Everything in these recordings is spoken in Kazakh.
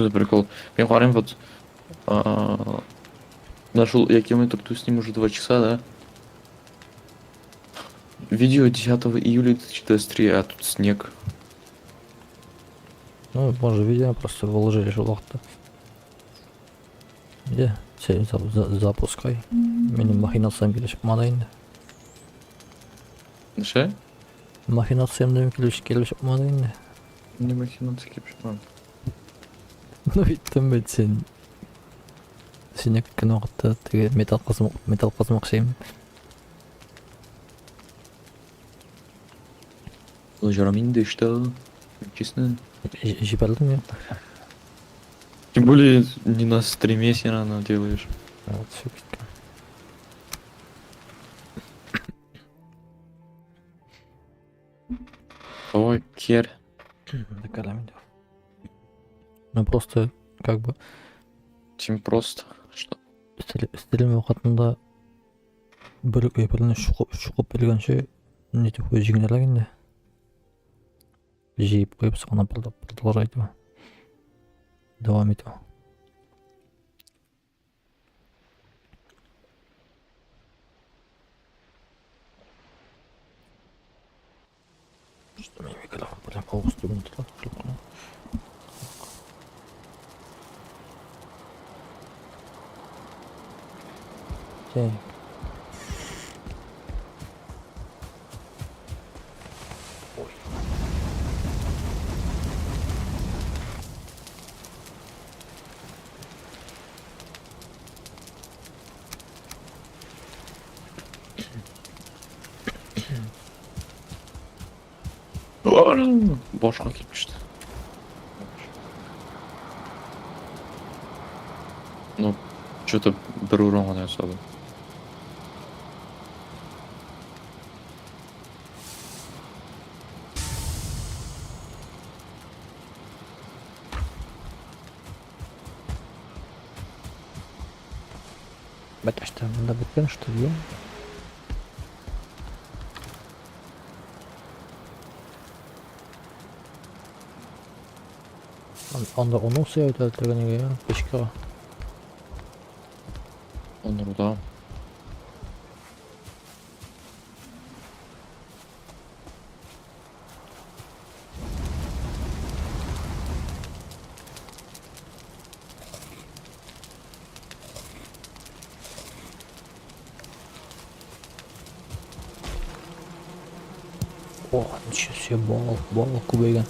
За прикол. Мен қараймын вот нашел, я километр тут с ним уже 2 часа, да? Видео 10 июля 2023, а тут снег. Ну, может, видео просто выложили же вақытта. Де, сен запускай. Менің махинациям келе шықмады енді. Ше? Махинациям келе шықмады енді. Не махинация кепші. Ну, иттім бет сен. Сен еккен уақытта теге металл қазмақ şeyim. Жарамин да что? Честно. Жібердім я. Тем более не на стриме си рано делаешь. Вот, все кеткен. Ой, кер. Докаламин. Ну, просто, как бы, Тем просто. Что? стилім уақытында бір өйпіріне шұқып білгенше нетіп қой жеңдер енді. Жиып қойып соңына продолжайтын. Давам ету. Что мне микрофон прям полностью внутрь. Так. Ой. Башқа келіп түсті. Ну, что-то бір урон ғана жасады. Баташта, надо біткен, что ли? Анда оның сүйі өтелтігіне я, пешке. Он руда. О, ничего себе, бал көбейген.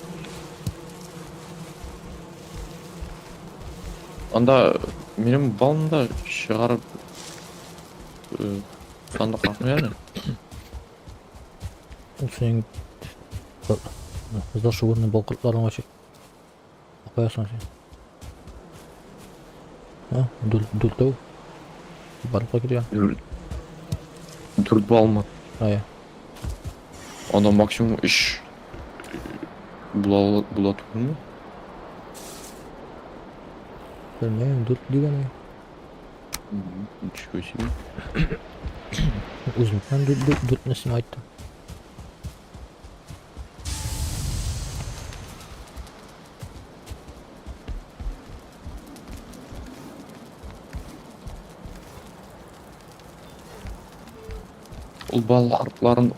Анда менің балымда шығарып сандық қақмаяды. Сенің зашуырный бал құртларын қашып қоясың сен. Дүлтеу барып қойып. Төрт балыма. Ая. Анда максимум 3 бұла тұрды ма? Білмеймін, дүлт деген ай. Ничего себе. Өзімнен дүлт несім айттым. Ол балықтарын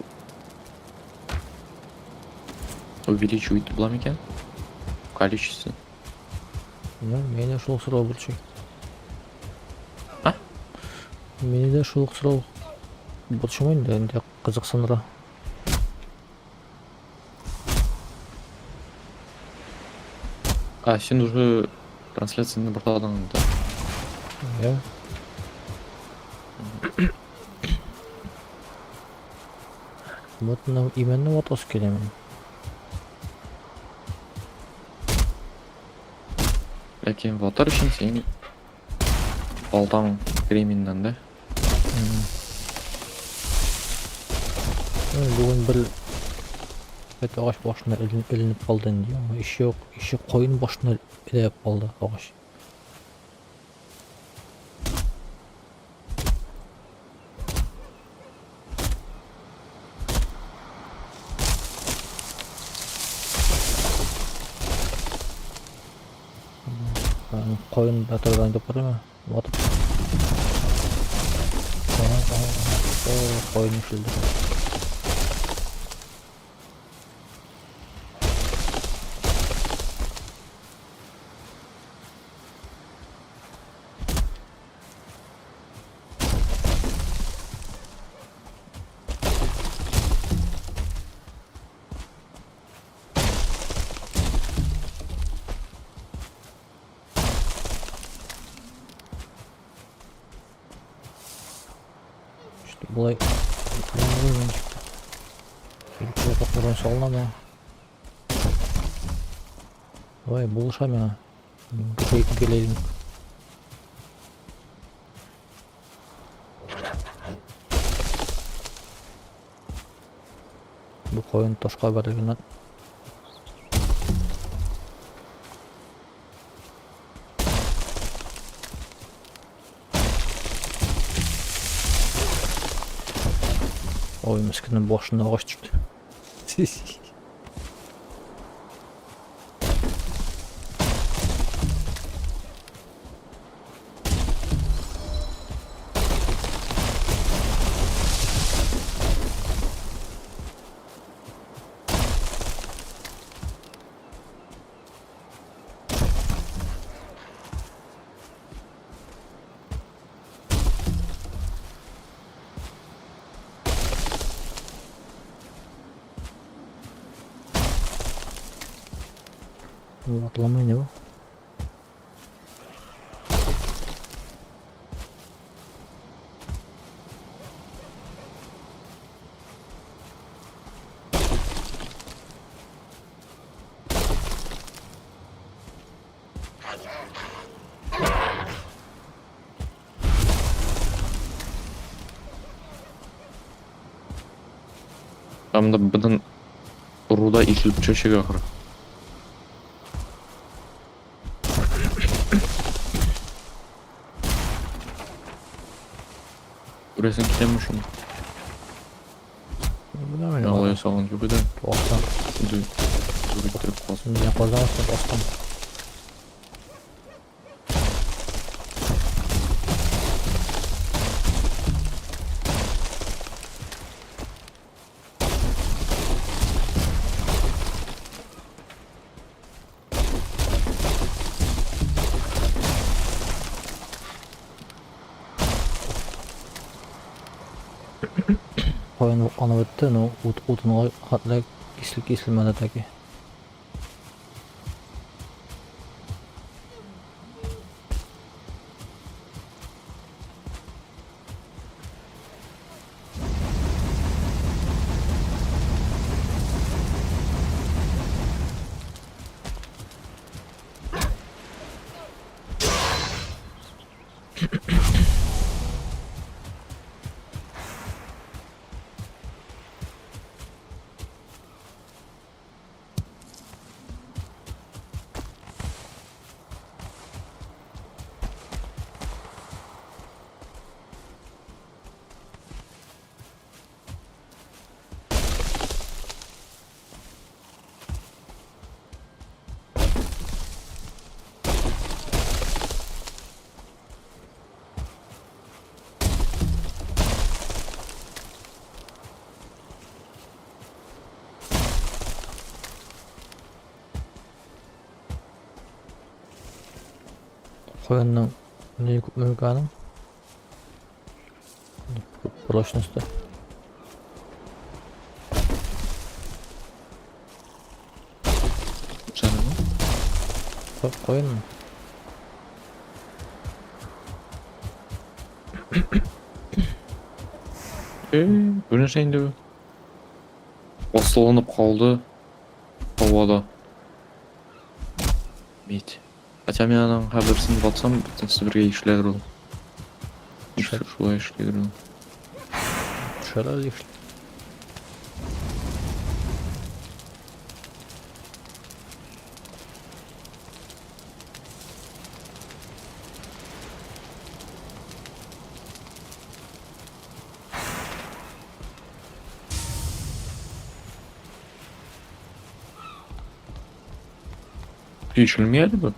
увеличивает была ма екен? Количество. Мені де шұлық сұрау бұлшай. А? Мені де шұлық сұрау бұлшымайын да, енді Қазақстанға. А, сен уже трансляцияны бұртадың да. Я. Вот именно вот оскелемін. Ләкин ватар үшін сен балтаң креминнен да. Бүгін бір ағаш башына ілініп қалды енді. Еще қойын башына ілініп қалды ағаш. Koyun da turgan деп бар ма? Батып. Koyun üşüldü. İşte bulay. Şöyle kapıdan sallama. Vay buluşam ya. Geleyim. Bu koyun toşka bergen. Oy miskinin boşluğuna ağaç çıktı. Bu atlamayı ne bu? Там да bunun ruda işilip çöşek ahırı. Burasını kitlemiş şunu. Bu ne böyle? Alaya salın gibi de. Ostan. Durutturup kalsın. Şimdi yapacağız ostan. Koyun anı bitti, no utunu hatla kesilmedi taki. Koyunun ne mülkanın? Bulaşın üstü. Sen mi? Koyun mu? Bu ne şeyindi bu? Basılanıp kaldı havada. Mit. Хотя мен ананың хабарсын батсам, бүтінсі бірге işler ол. Şulay işler ол. Şöyle işte. Geçilmeyeli bu.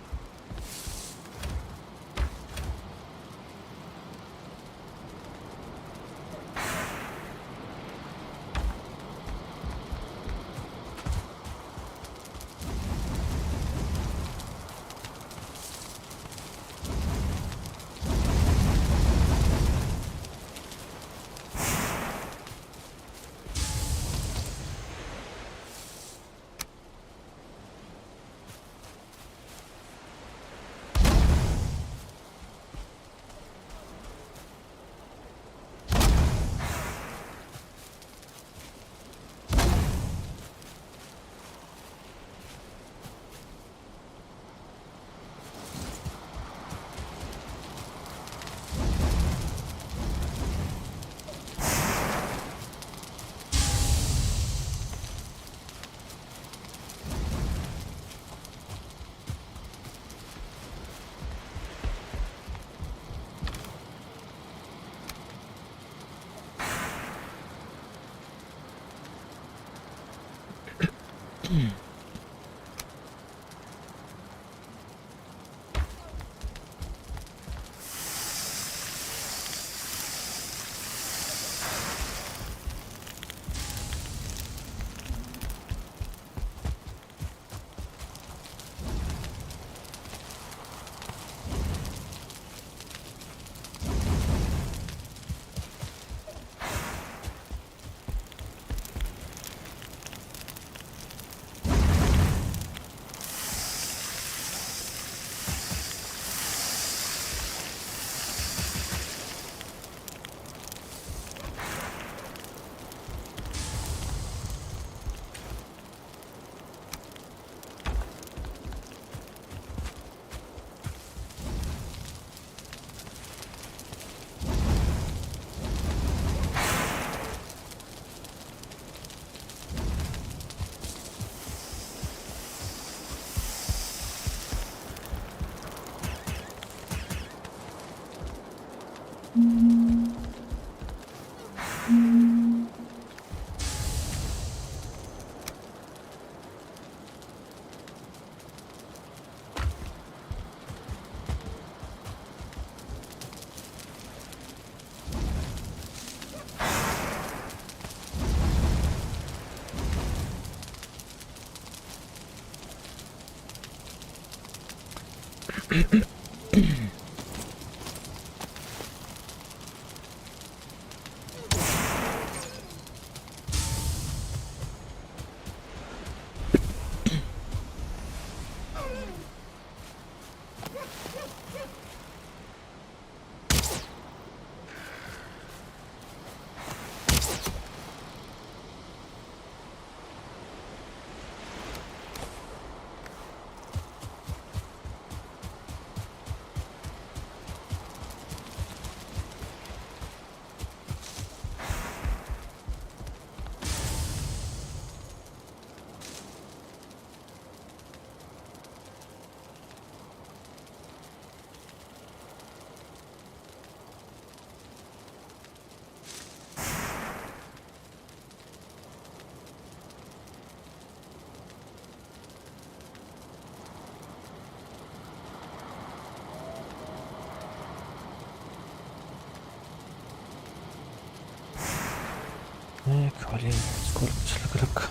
Блин, сколько человек?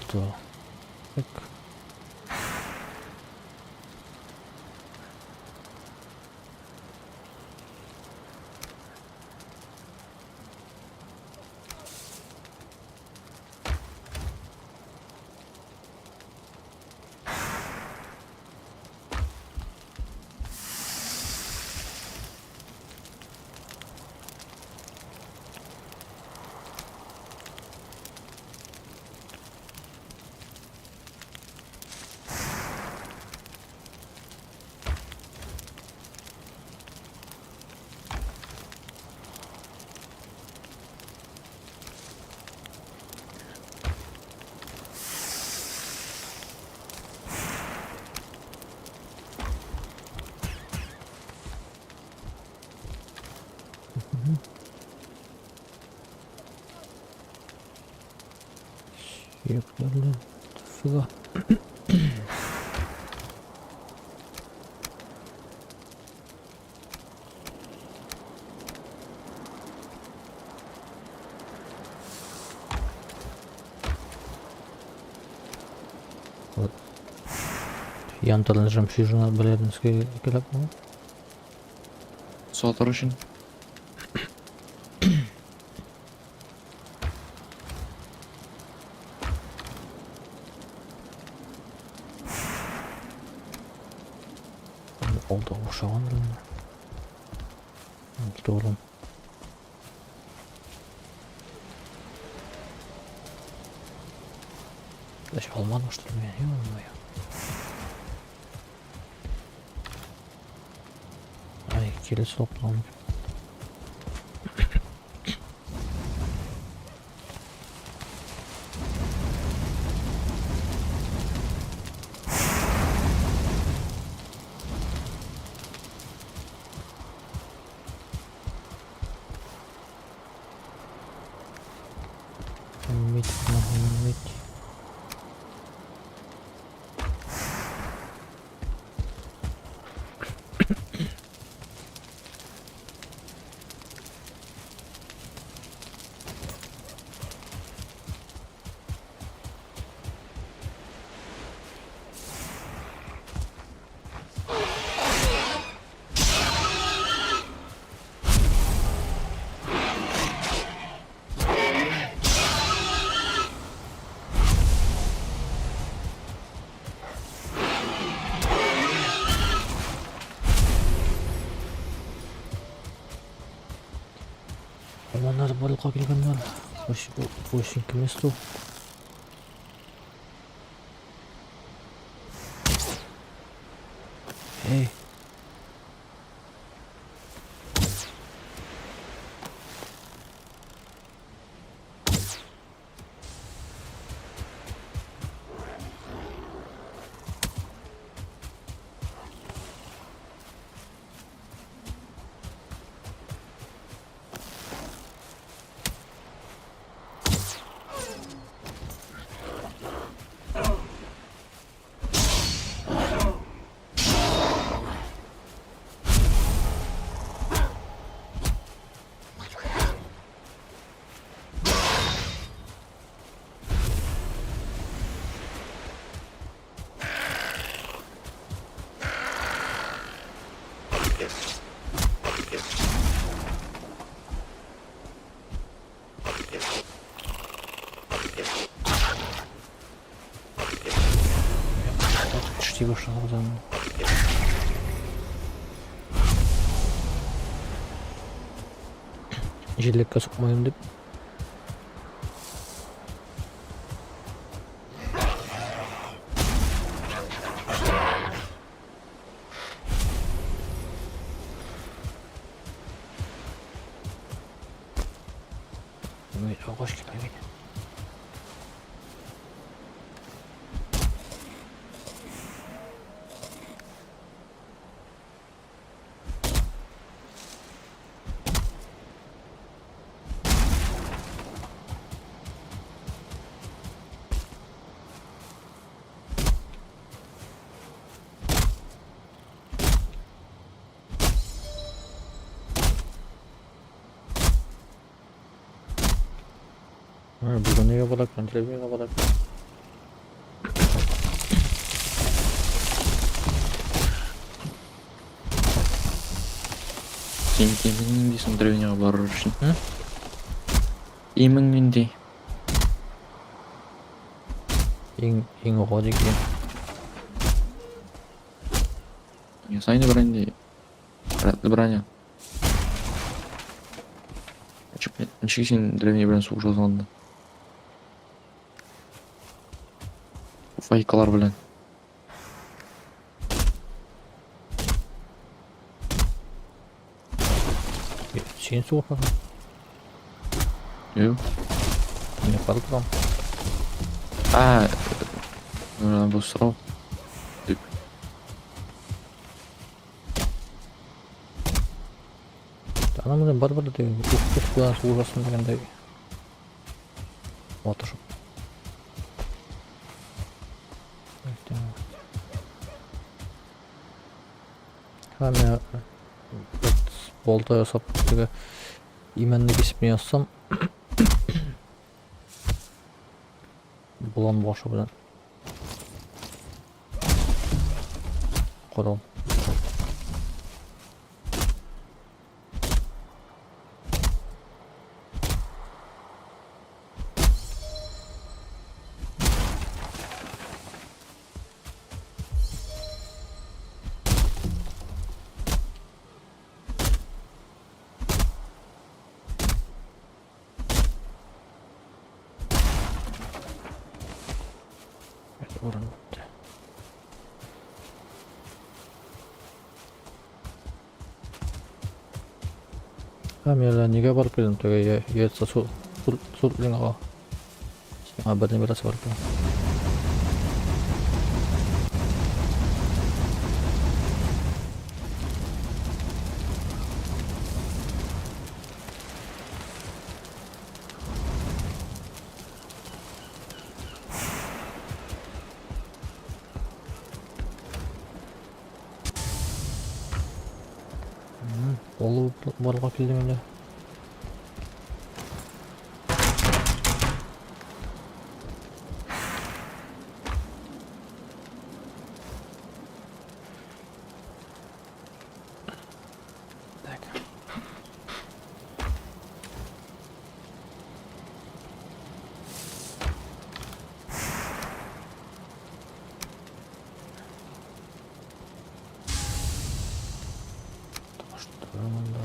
Что? Так. Yapılarla sıla. Вот. Янтарны жемчужина Белеринский келеп му? Сатыр үшін. Oldu uşağın mı? Doğru. Да что, алману что ли меня? Ё-моё. Ай, колесо плавно. Muhammad. Ormanlar balığa gelgenler. Bu işin kimesi bu? Hey. Düştü başına buradan. Jillekka sokmayayım deyip. Hoş geldin. Bunu yaparak, antrenman yaparak. Сен кемеңнің дейсің древняға бару үшін. Емің нендей? Ең оғады екен. Сайны бранди. Браня. Ничего сен древний бран суық жазғанда. Файкалар білен. Сен суық маған. Yok. Не қалдырам. Bu сұрау. Деп. Анамыздан бар деген ұқпыдан суық жасын дегендей. Отыр. Мен болта жасап именді кесіп не жазсам бұлан башы бұдан құрал. Oranda. Камера неге барып келдім төге етса сол жаңағы бірден берасы барып келдім. болуп барга келдим эле. Так. Что мында?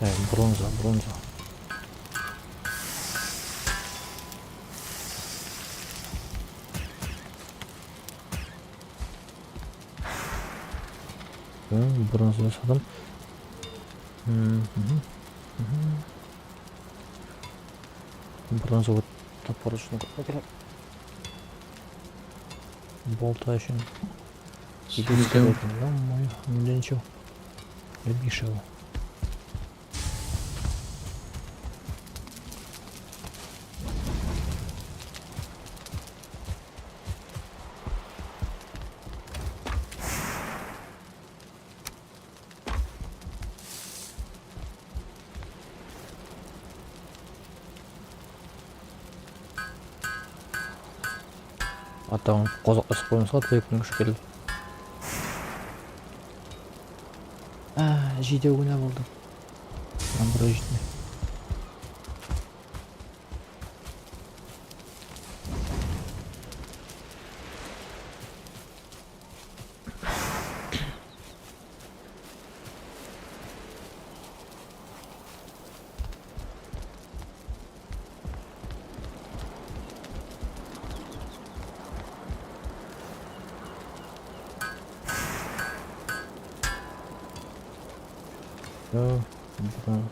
Так, бронза. Бронза жасадым. Бронза топор үшін керек. Болта үшін. Менде ничего. Я бишел. Атаң қозоқласып қоймасқа тірек мүшкіл. Жиде күнә болды. Бір житме.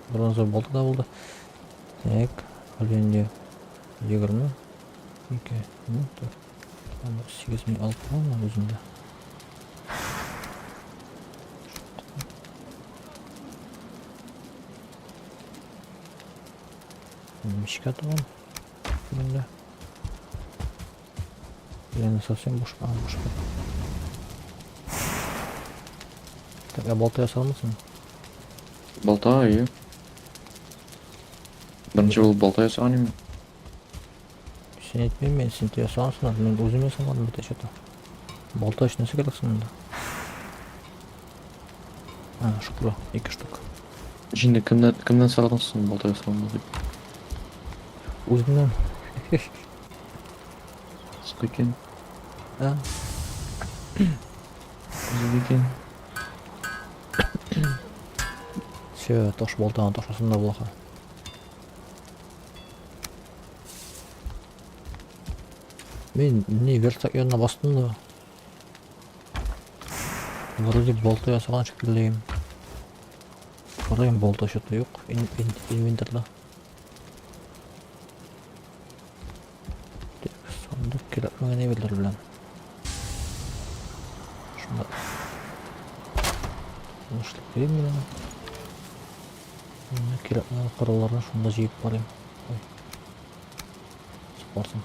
Бронза болты да болды. Так, әлбенде 20 2 минут. 8 минут алып қалам өзімді. Мешка тұрған. Бүгінде. Yani совсем boş. Так, baltaya salmasın. Balta iyi. Birinci болып balta жасаған емен. Sen etmeyeyim ben seni yasansın. Ben özüm yasamadım bir teşete. Balta için nasıl gereksin onda? Ha, şükür. 2 штук. Şimdi kimden sağlansın balta жасаған деп? Өзімнен. Sıkı екен. Ha. Өзім екен. Все, тош болтаған тошасында болақа. Мен не верстак yanına bastım da. Вроде болта ясаған шекілдейім. Қарайым болта что-то yok. Инвентарда. Сондық келіп мәне белдер білен. Шында. Шында берем мен. Келіп мәне қараларын шында жейіп барайым. Спарсың.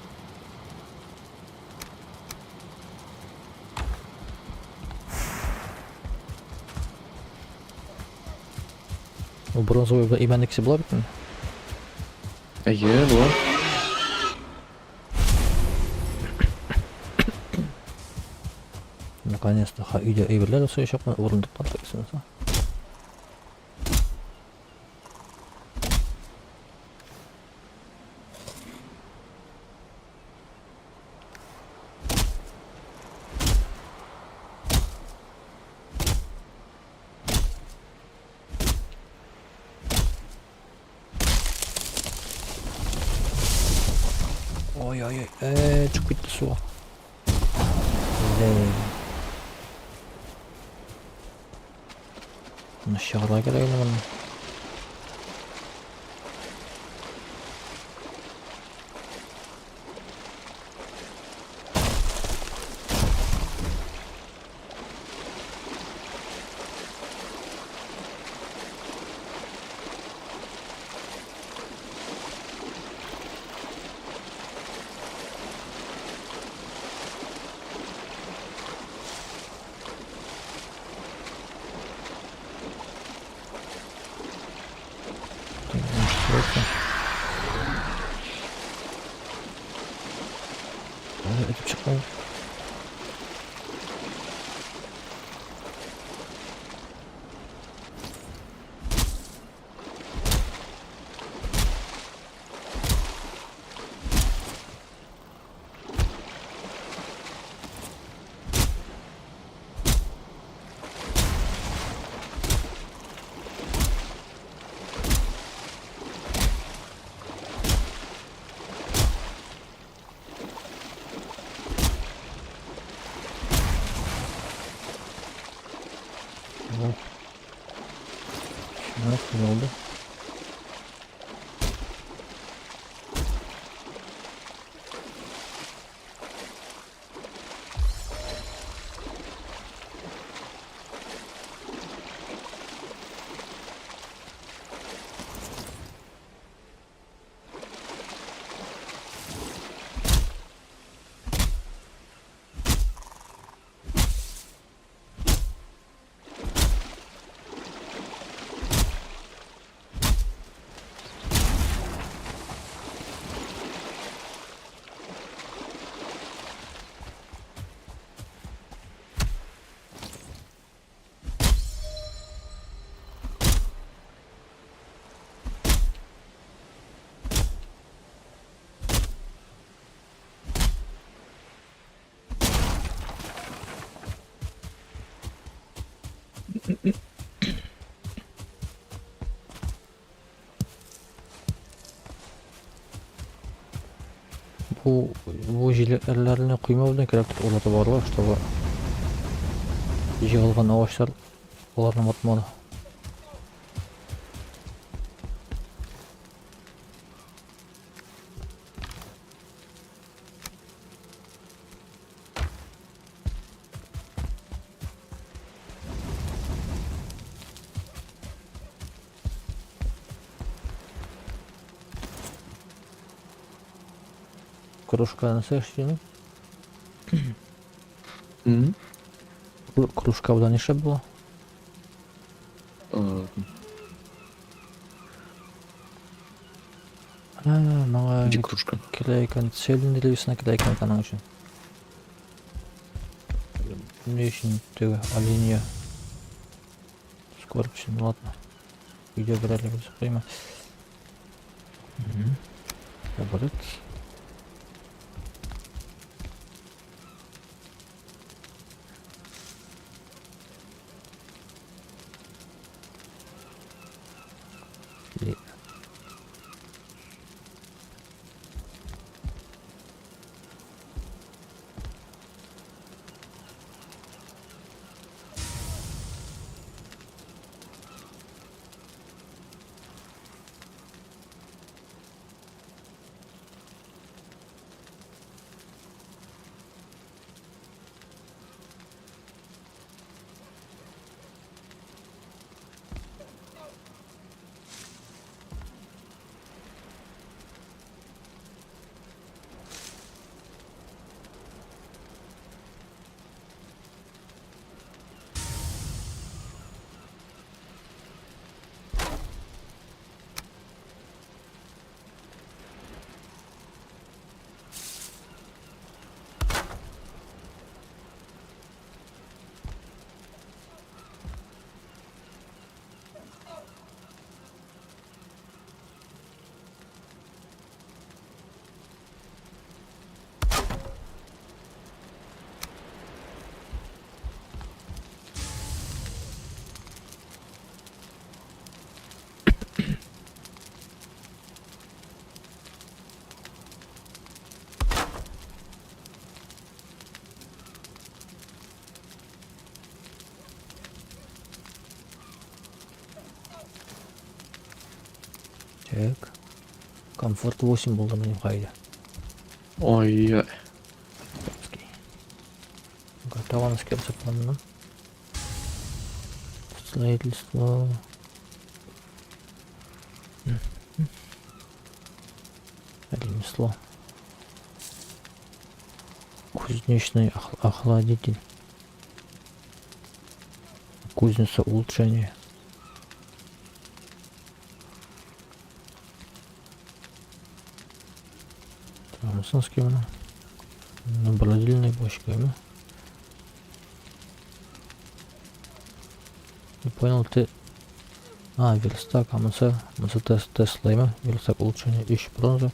O bronzовый imenlikisi bulabilir mi? Bu. Наконец-то үйде үйірлер осы шапқан орындықтан тексенса. ой. Çık bitti su. Bunu şahla gerek mi bunun? Ötüp çıkmayın. Ne oldu? Bu jiletlerlerini kıyma keraktir. Orada var işte bu. Yığılgan ağaçlar onlardan batmalı. Кружка nasıl yaşayın? Hı? Кружка budan işe bu. Ee, Bana Gdzie kruszka? keleyken, söylendiriyorsun keleyken tanın için. Ne için diyor, aliniyor. Скоро için, ладно. Video verelim, kıyma. Kabaret. Так. Комфорт 8 болды міне қайда. Ой, Окей. Готово с кем-то планом. Строительство. Ремесло. Кузнечный охладитель. Кузница улучшения. Трамсонский мына. Наблюдательная бочка, да? Не понял, ты... А, верстак, а мы тест слайма, верстак улучшения, ищи бронзу.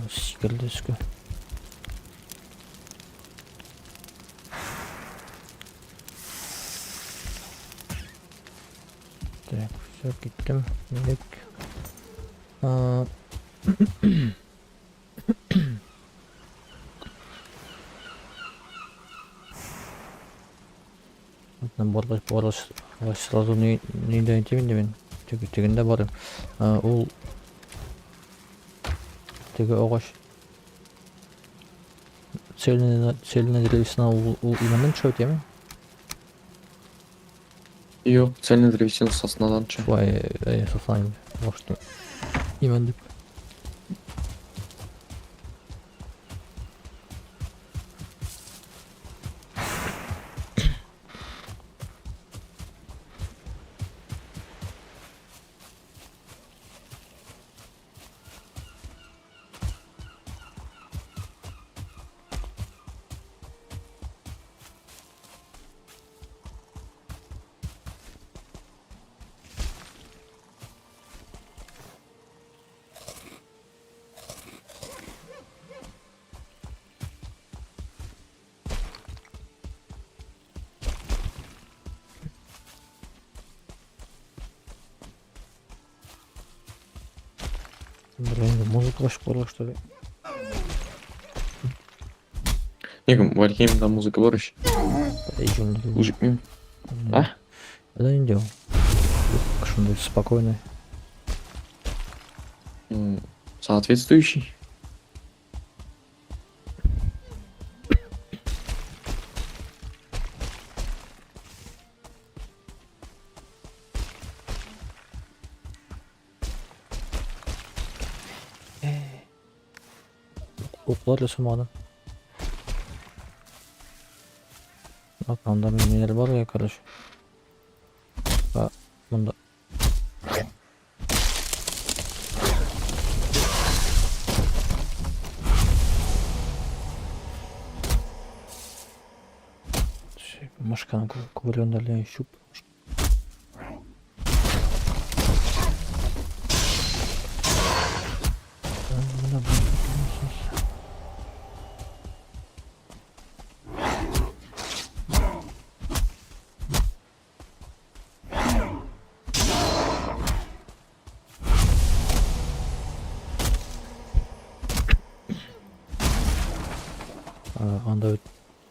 Секретарь. Так, все, киттим. Милик. Набор сразу не дойти мен. Тегенде бар. Ул теге оғаш цельная древесина ул именно чё теме? yok, цельный древесин соснадан чы. Шулай сосайм. Может именно деп. Блин, музыка школа что ли? Негім, Вальхеймда музыка бар еще. Подойдем. Ужикмейм. А? Да не делал. Что-нибудь спокойное. Соответствующий. Oklar жасамады. Bak anda neler var ya kardeş. Bunda. Машканы ковыренderleyen şup.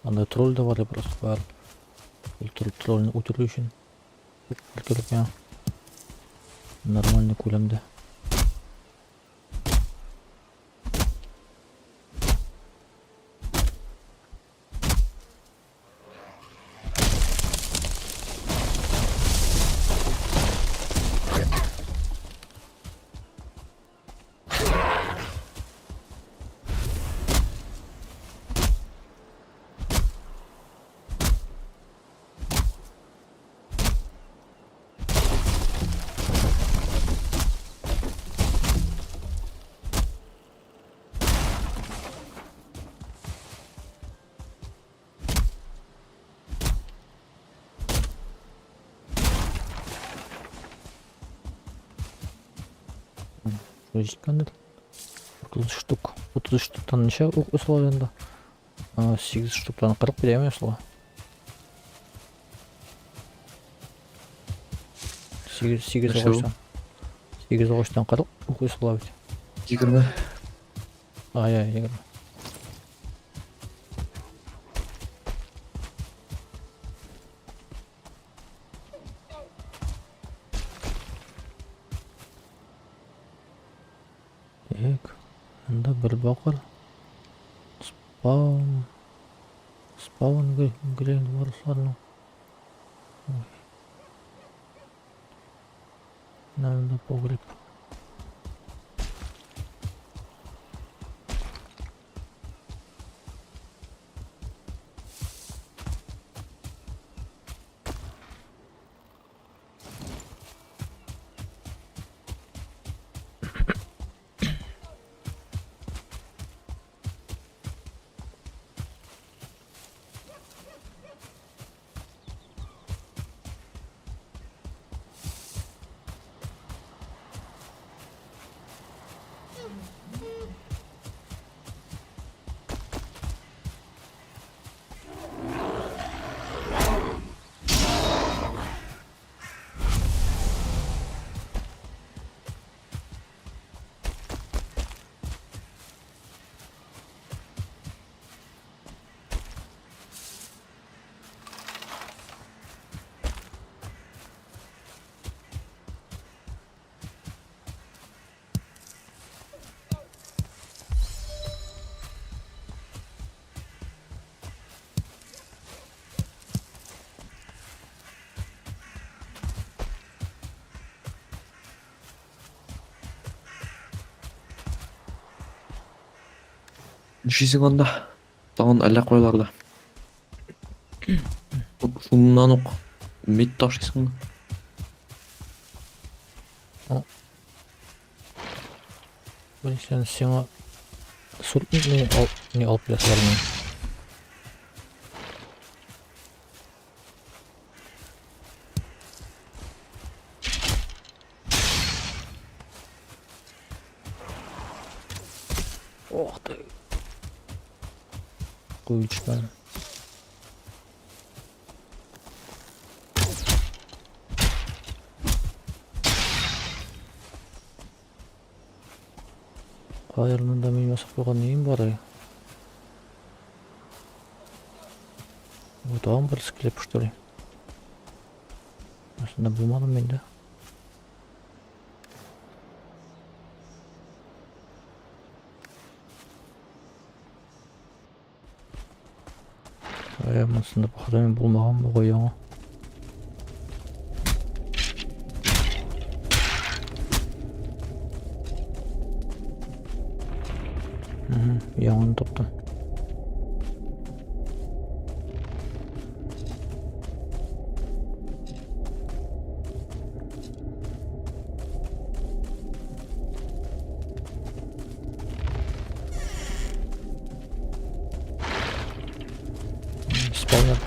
Anda troll da var ya просто var. Тролльны өтіру үшін керек я нормальный көлемде. жеткендер. 30 штук. 30 штуктан неше условия енді? 8 штуктан 40 беремін осылай. 8 қойсам. 8 қойсам 40 условия. 20. Ай, 20. Мында бір бақыр. Спаун грейн барысарының. Мында погреб. Нешесің онда? Тағын әлі қойларда. Шунынан оқ. Мет ташисың. Біріншіден сеңа не алып ясылармен. Ох ты. Кучка. Қайырынан да мен жасап қойған нейім бар ай. Одан бір склеп что ли. Осында болмадым менде. Мұнысында бұқадамен болмаған бұл ғой яңа. Яңаны таптым. Спаунер.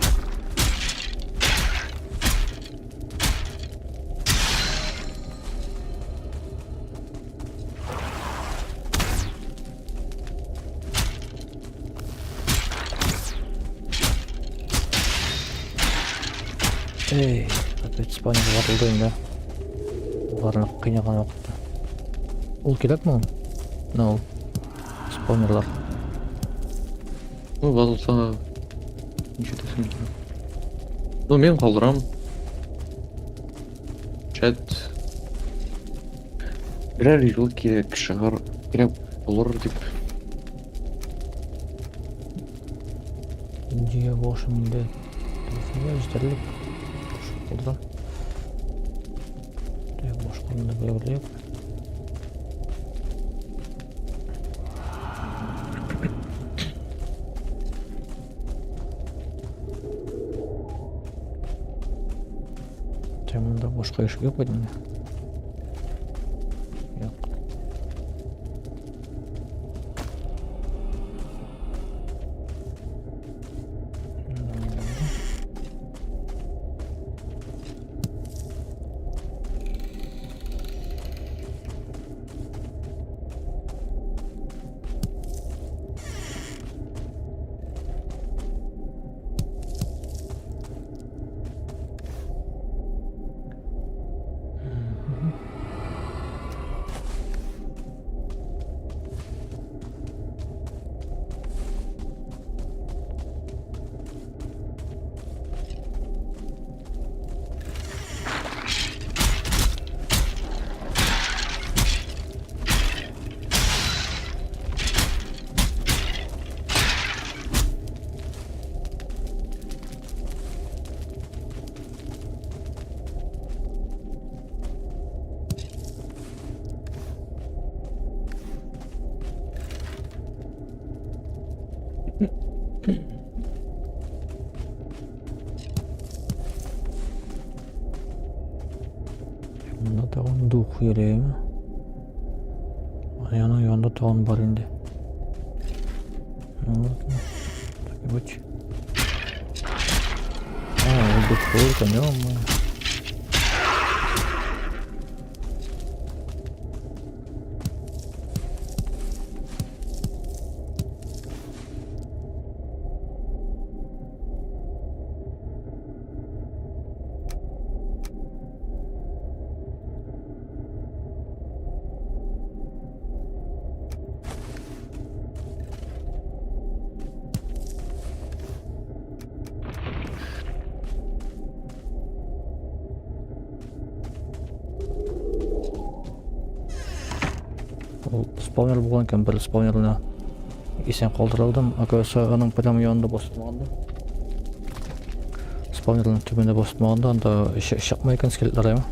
Эй, опять спаунер ватылды енді. Оларны қинаған уақытта. Ол керек ме? Мынау спаунерлар. Ватылса неше тесім. Мен қалдырам. Чәт. Бірәр жыл керек шығар. Керек болыр деп. Индия бошымды. Я ждарлық. Қалдырам. Бош қалында бөлек. Мұнда бошқа ешкі қойдың не? Жоқ. Bunda tağın duh yereymi? Yana yanda tağın var indi. Bak. O duh olurken ya ama. Ол спаунер болған екен, бір спаунеріне есен қалдырылдым. Акасағаның прям yanında басылмағанда. Спаунердің түбінде басылмағанда, анда шықмай екен скелетлер ема.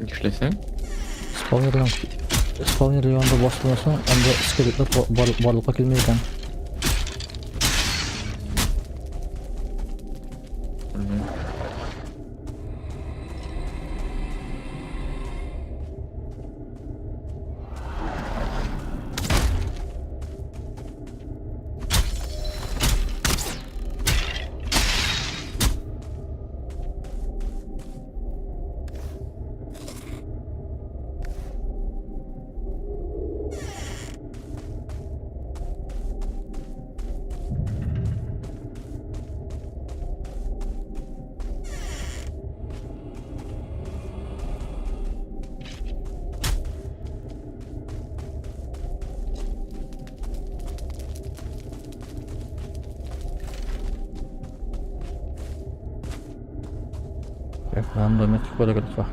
Işlesem? Спаунер yanında басылмасаң, анда скелетлер барлыққа келмей екен. Bilmiyorum. Ben de metrik böyle geldik var.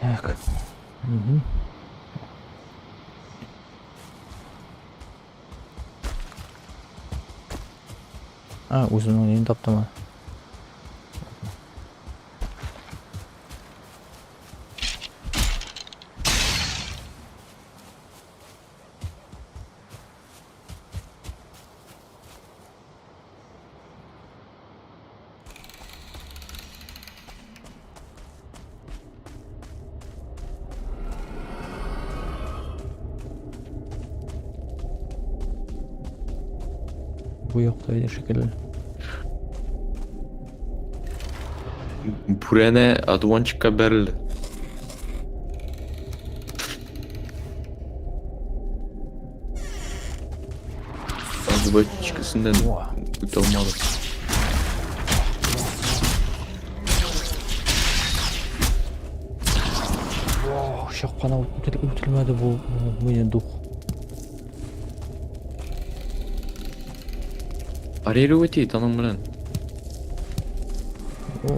Так. Угу. Өзімнің нені таптым ма? Bu yoktaydı şekilde. Buraya одуванчикка берілді. Одуванчикасından öte olmalı. Şapkana ötülmedi bu mene duh. Arayla öteydi anam bilen. O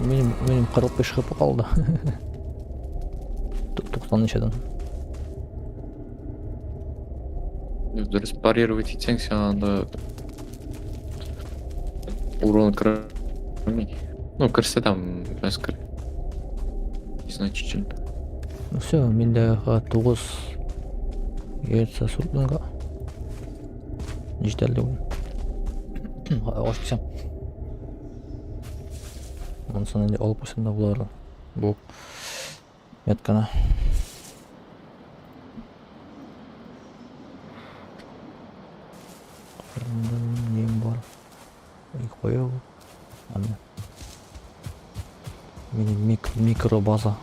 benim 45 hapı kaldı. 90 neçeden. Дұрыс парировать етсең сен анда урон кірмей. Ну, кірсе там мәз кір. Незначительно. Ну все, менде 9 ерца сурдунга. Жетерли бұл. Ағаш кесем. Онсын енді алып қойсам да бұлар бұл меткана. Нем бар? Қойып. Микро база.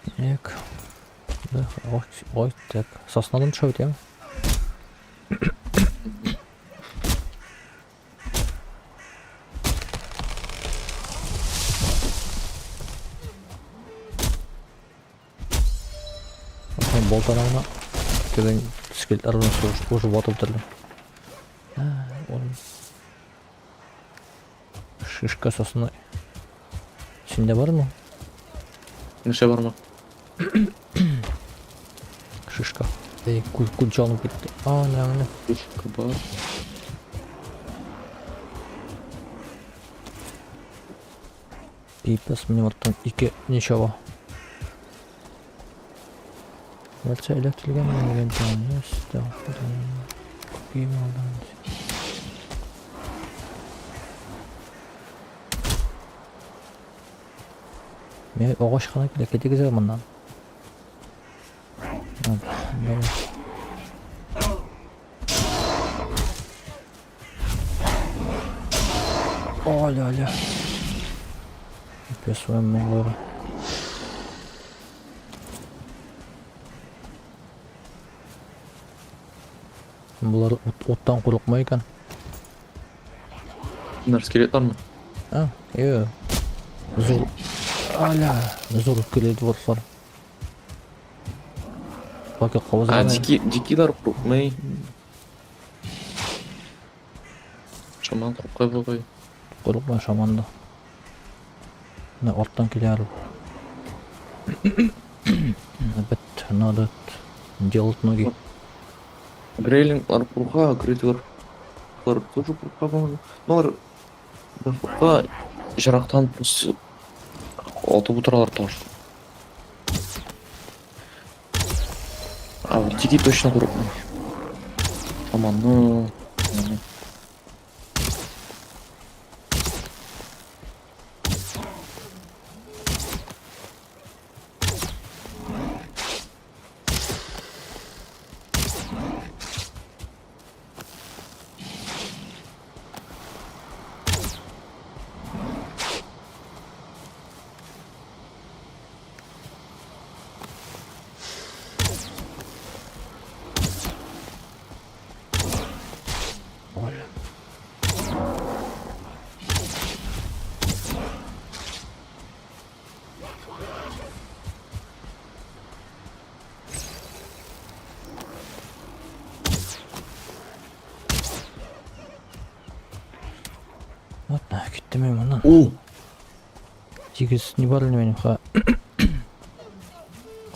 Так. Да, ой, так. Соснадан düşüyor değil mi? Bakın boltanağına köyden iskeletler arasında уже батып тұрды. Onun шишка сосна. İçinde var mı? Неше бар ма? Шишка. Кул çalınıp gitti. Ne? Пушка бар. Пипес, мне вот там ничего. Нәрсе электрлген деген да. Күйім алдан. Мен оғаш қана кетегізер мұндан. Оля. Пес своим монголы. Бұлар оттан қорықмай екен. Bunlar skelet var mı? Зор. Зор келеді болсар. Баке қауызға. Дикилар қорықмай. Шаман қорықпай қой. Қорықмай шаманда. Орттан келер. Бет, надо делать ноги. Грейлинглар пурха, грейлинглар тоже пурха, по-моему. Ну, пурха жарақтан отып отыралар тоже. А вот дикий точно қорықмай. Шаманны. Ладно, gitti mi bundan? Oo. 8 не бар ли менің ха?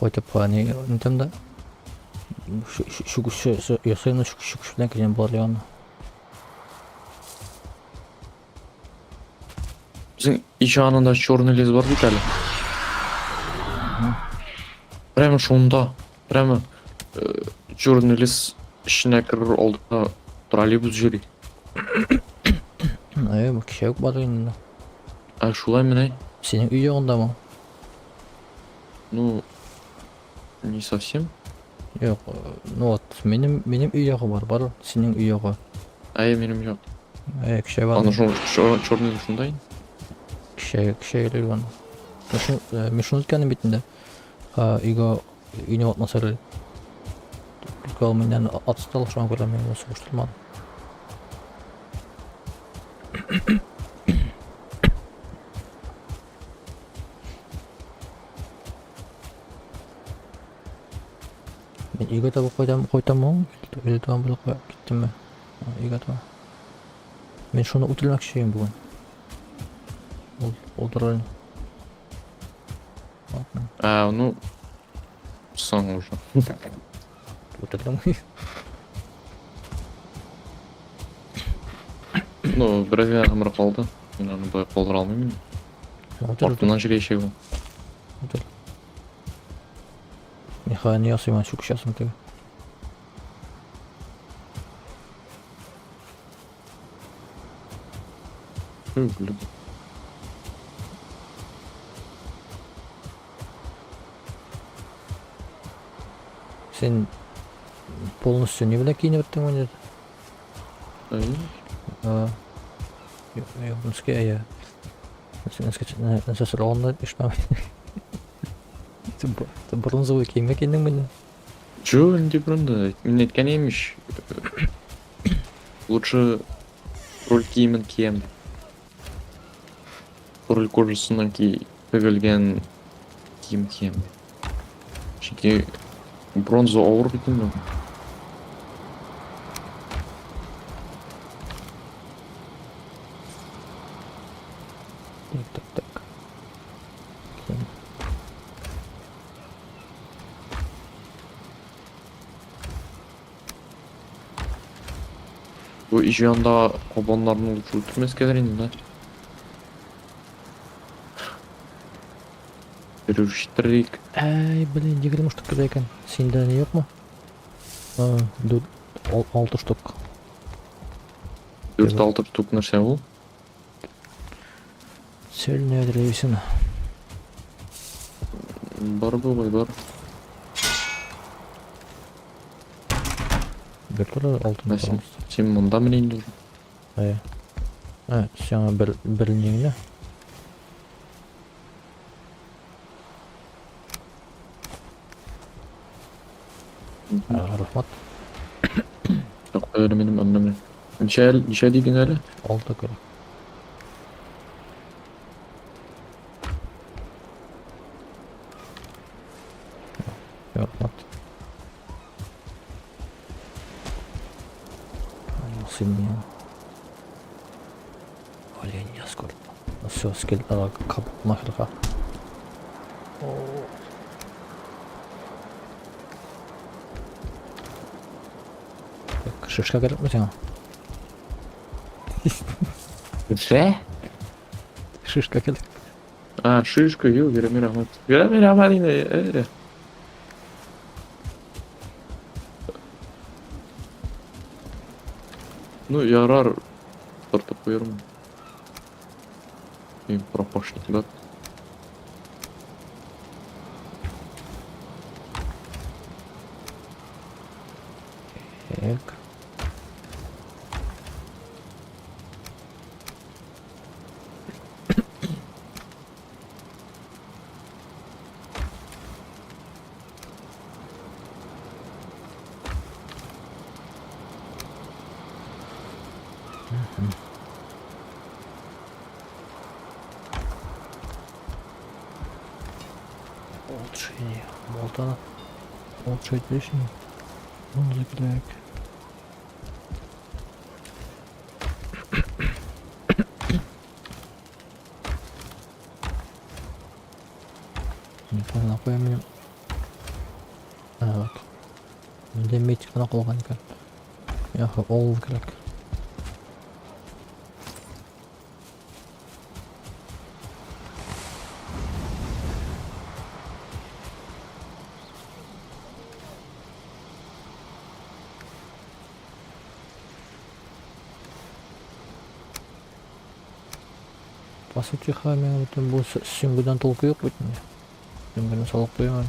Қойтып ха не нетем да? Ясайны шүкшіден келген бар ли оны? Біздің үй жағында черный лес бар дейді әлі. Прямо шуында. Прямо черный лес ішіне кіріп алдыға троллейбус жүреді. Бұл кеше өк бады енді. Шулай мен Сенің үй жағында ма? Ну, не совсем. Жоқ, ну вот, менің үй жағы бар, сенің үй жағы. Менің жоқ. Кеше бар. Аны черный лес шундай. Кеше келген. Мен шunu өткенім бетінде. Үйіне отмасыр. Үлгі менен атысталық шуан көрген мен соғыштырмадым. Мен үйге табы қойтам оң, үйлі туған бұл кеттім бе? Үйге табы. Мен шуны ұтылмақ шейін бүгін. Ол дұрайын. Ну, сам уже. Ұтылдым. Ну, біраз ғымыр қалды. Мен аны былай қолдыра алмаймын. Артынан жүре шегу. Ұтыл. Михаил не ясыйман шүк шасым тегі. Блин. Сен полностью не біле кейіне біттің ма деді? Нұске, Нәсесір оғында үшмәм. Бронзовый кийим экендиң мени. Жо, инде бұрында мен айтқан емеш. Лучше роль киімін кием. Роль кожасынан тігілген киім кием. Çünkü bronza ауыр бит инде. Так. Bu iş yanında kobanların oluşu tümес kederin de. Teröristlik. Ай, блин, 20 штук керек екен. Сенде не жоқ ма? 6 штук. 4-6 штук нәрсе ол. Сильная древесина. Бар бабай бар. Бір туры алтын Мәсен, тұрмыз. сен мұнда менен жүр. Сяңа бірінеңіне. Рахмат. Жоқ, әлі менің önümde. Неше дейін әлі? 6 керек. Рахмат. Сильнее. Олень, я скоро. Все, скелет надо капать нахерха. Так, шишка керек ме сеңа? Ше? Шишка керек. Шишка, ю, веремей рахмат. Веремей рахмат инде. Ну, ярар тартып қойырмын. Мен пропашник да. Так. Улучшение. Болта. Улучшать лишнее. Он закрывает. Не понял, нахуй я меня... Вот. Деметик на колганка. Я ол керек. По сути, хами бұл сүңгіден толқы жоқ бөтінде. Сүңгіні салып қойман.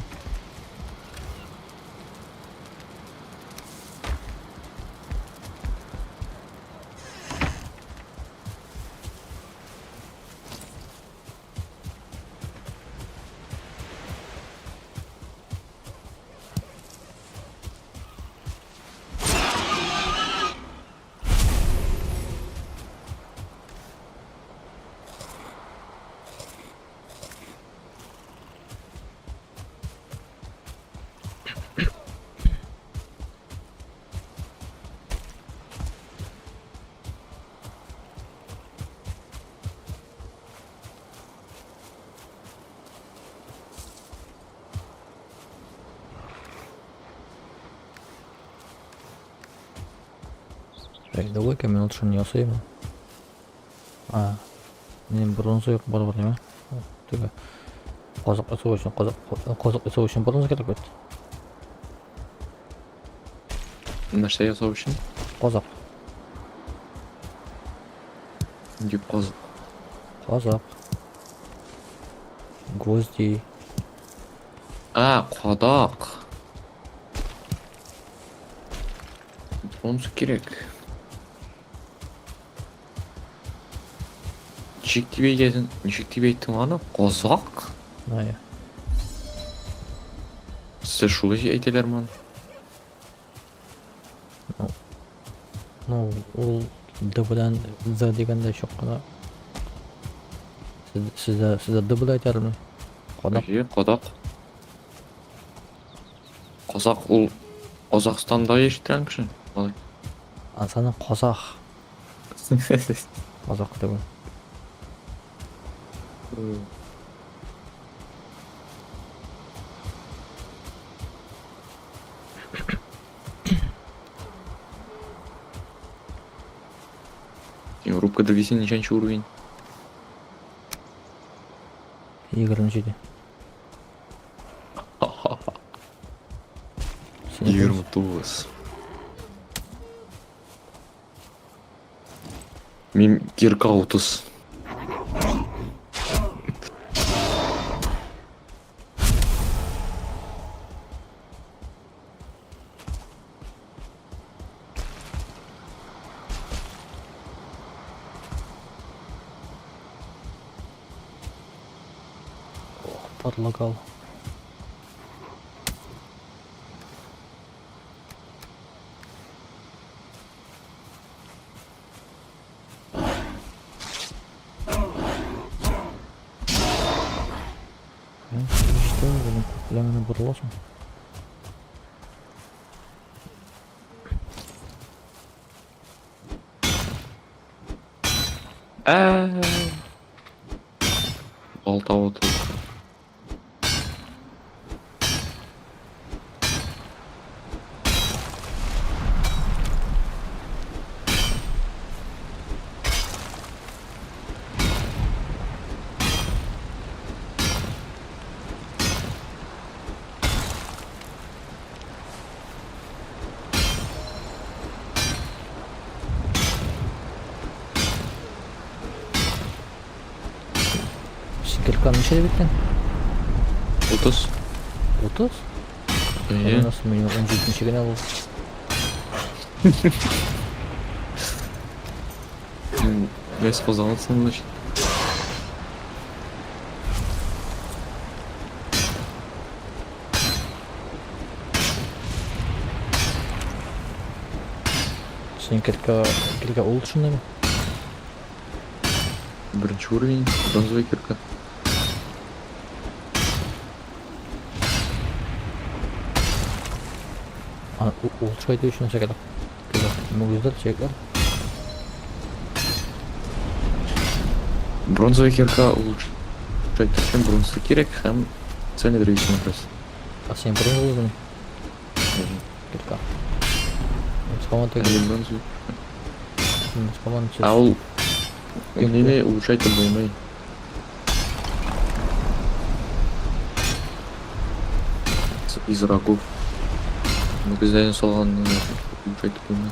Давай-ка мен лучше не осыймын. Менің бронза жоқ бар неме? Тегі қазық жасау үшін бронза керек бет. Нәрсе жасау үшін? Қазақ. Деп қазық. Қазақ. Гвозди. Қадақ. Бронза керек. Нешік деп айттың аны? Қазақ? Сіз шулай әйтелер маны. Ну, ул Д белән З дигәндә чак кына. Сездә Д белән әйтәрме? Кадак. Әйе, Кадак. Казак ул Казакстанда яшәгән кеше. Алай. Ансаны Казах. Казак түгел. Рубка древесин ничәнче уровень? 27. Син 29. Мин кирка 30. Парлагал. Что это? Лямина бурлосом. Балта вот. Кирка нече беткән? 30. 30? Әйе. Nasıl benim 17 генә булды. Вес казанысын значит. Син кирка ул шундаймы? Бірінші уровень, бронзовая кирка. Ул шайды өчен нәрсә кирәк? Мөгездә чәкләр. Бронзовая кирка улучшать чем бронзовый кирек һәм цельный древесный пресс. А син бронза булдың? Кирка. Скаман Әлі тегел. бронзовый. Скаман А чеш. ул нене улучшать болмай. Из рогов. Мөгездән салган улучшать болмай.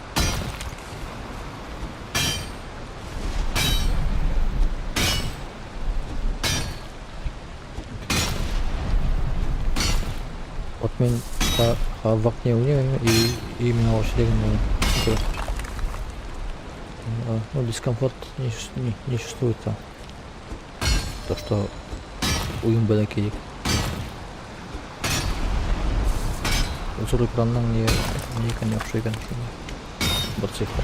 Вот мен в окне у него и именно вот шлегом ну, дискомфорт не существует там. То, что уйым бәлә керек. Зур экранның не икән яхшы икән шуны. Бер цифр.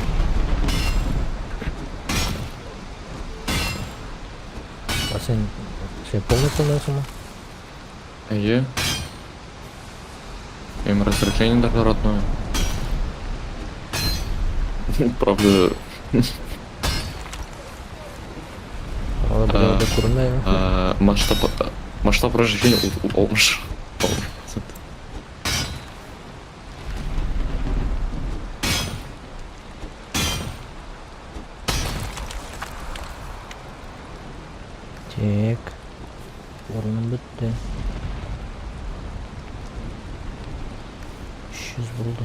А сен полный тыңлайсыңмы? Әйе. Разрешение даже родное. Правда, Ала бер күренмәйме? масштаб разрешения olmuş. Тек. Орыным бітті. 300 болды.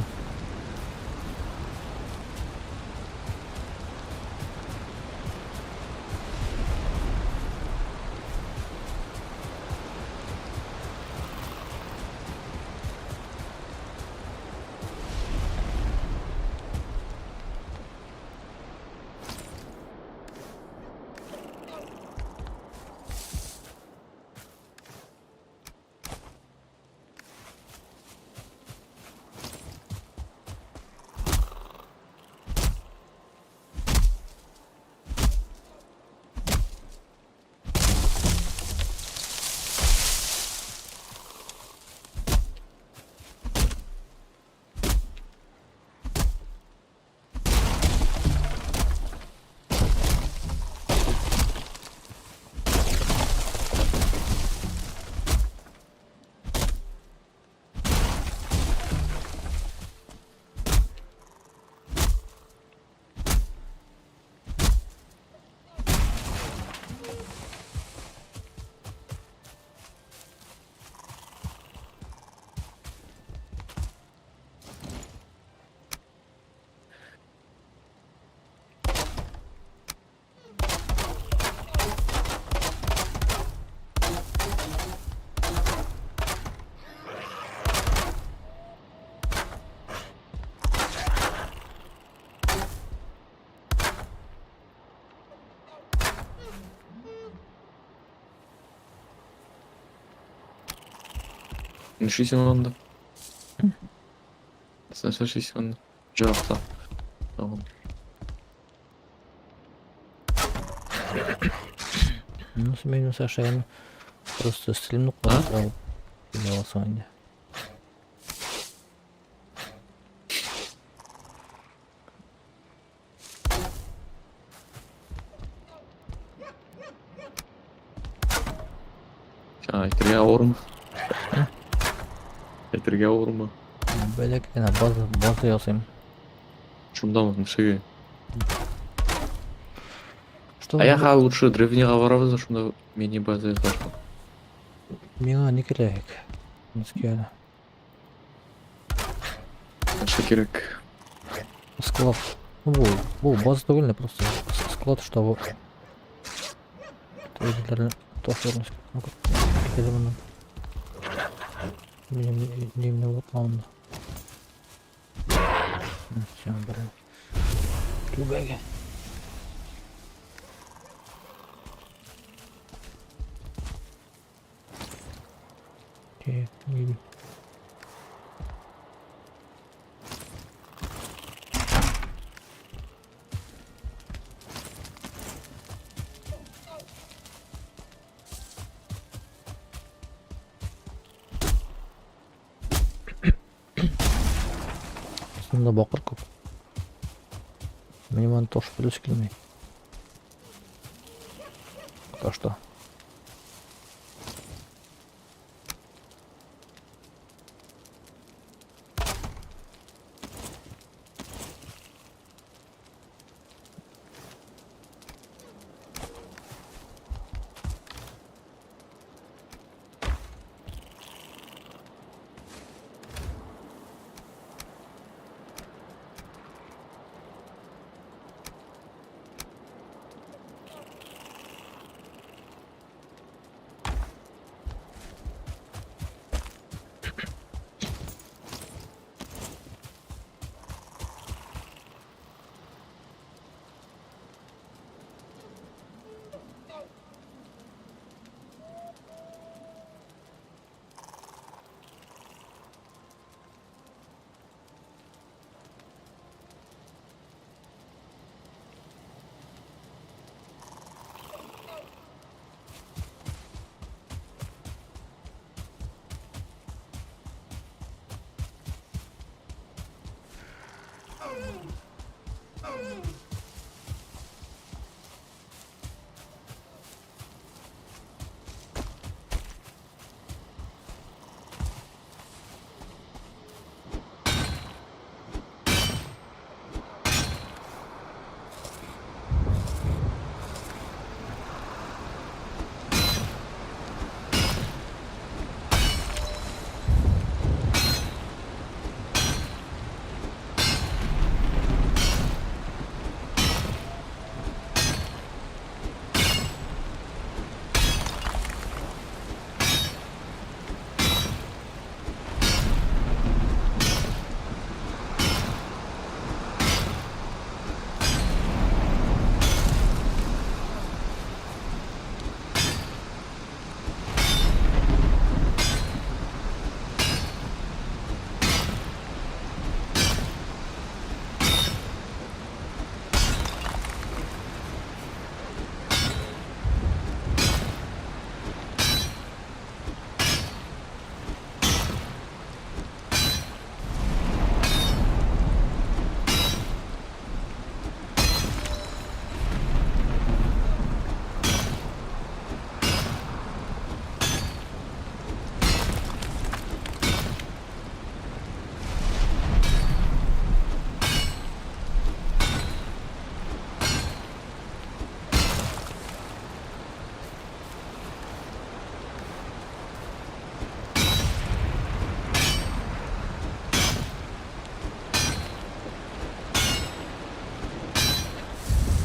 Düşüyorsun onda. Sen şaşıyorsun onda. Cevapta. Tamam. Nasıl benim aşağıya просто silimlik Ha? var. Al. Ne olsa aynı. Etirga vurma. Etirga vurma. Böyle gene bazı yazayım. Şunda mı? Şey. Что А я ха лучше древнего воровоза, шunda мини-база yazar. Миңа не керек. Мискеле. Что керек? Склад. Bu baz değil ne просто. Склад что Ödülleri topluyormuş. Gidelim ondan. Benim ne bakmamda. Şimdi böyle. Tübege. İyi. Aslında bakır көп. Benim toş bölüş kelmey. Toşta.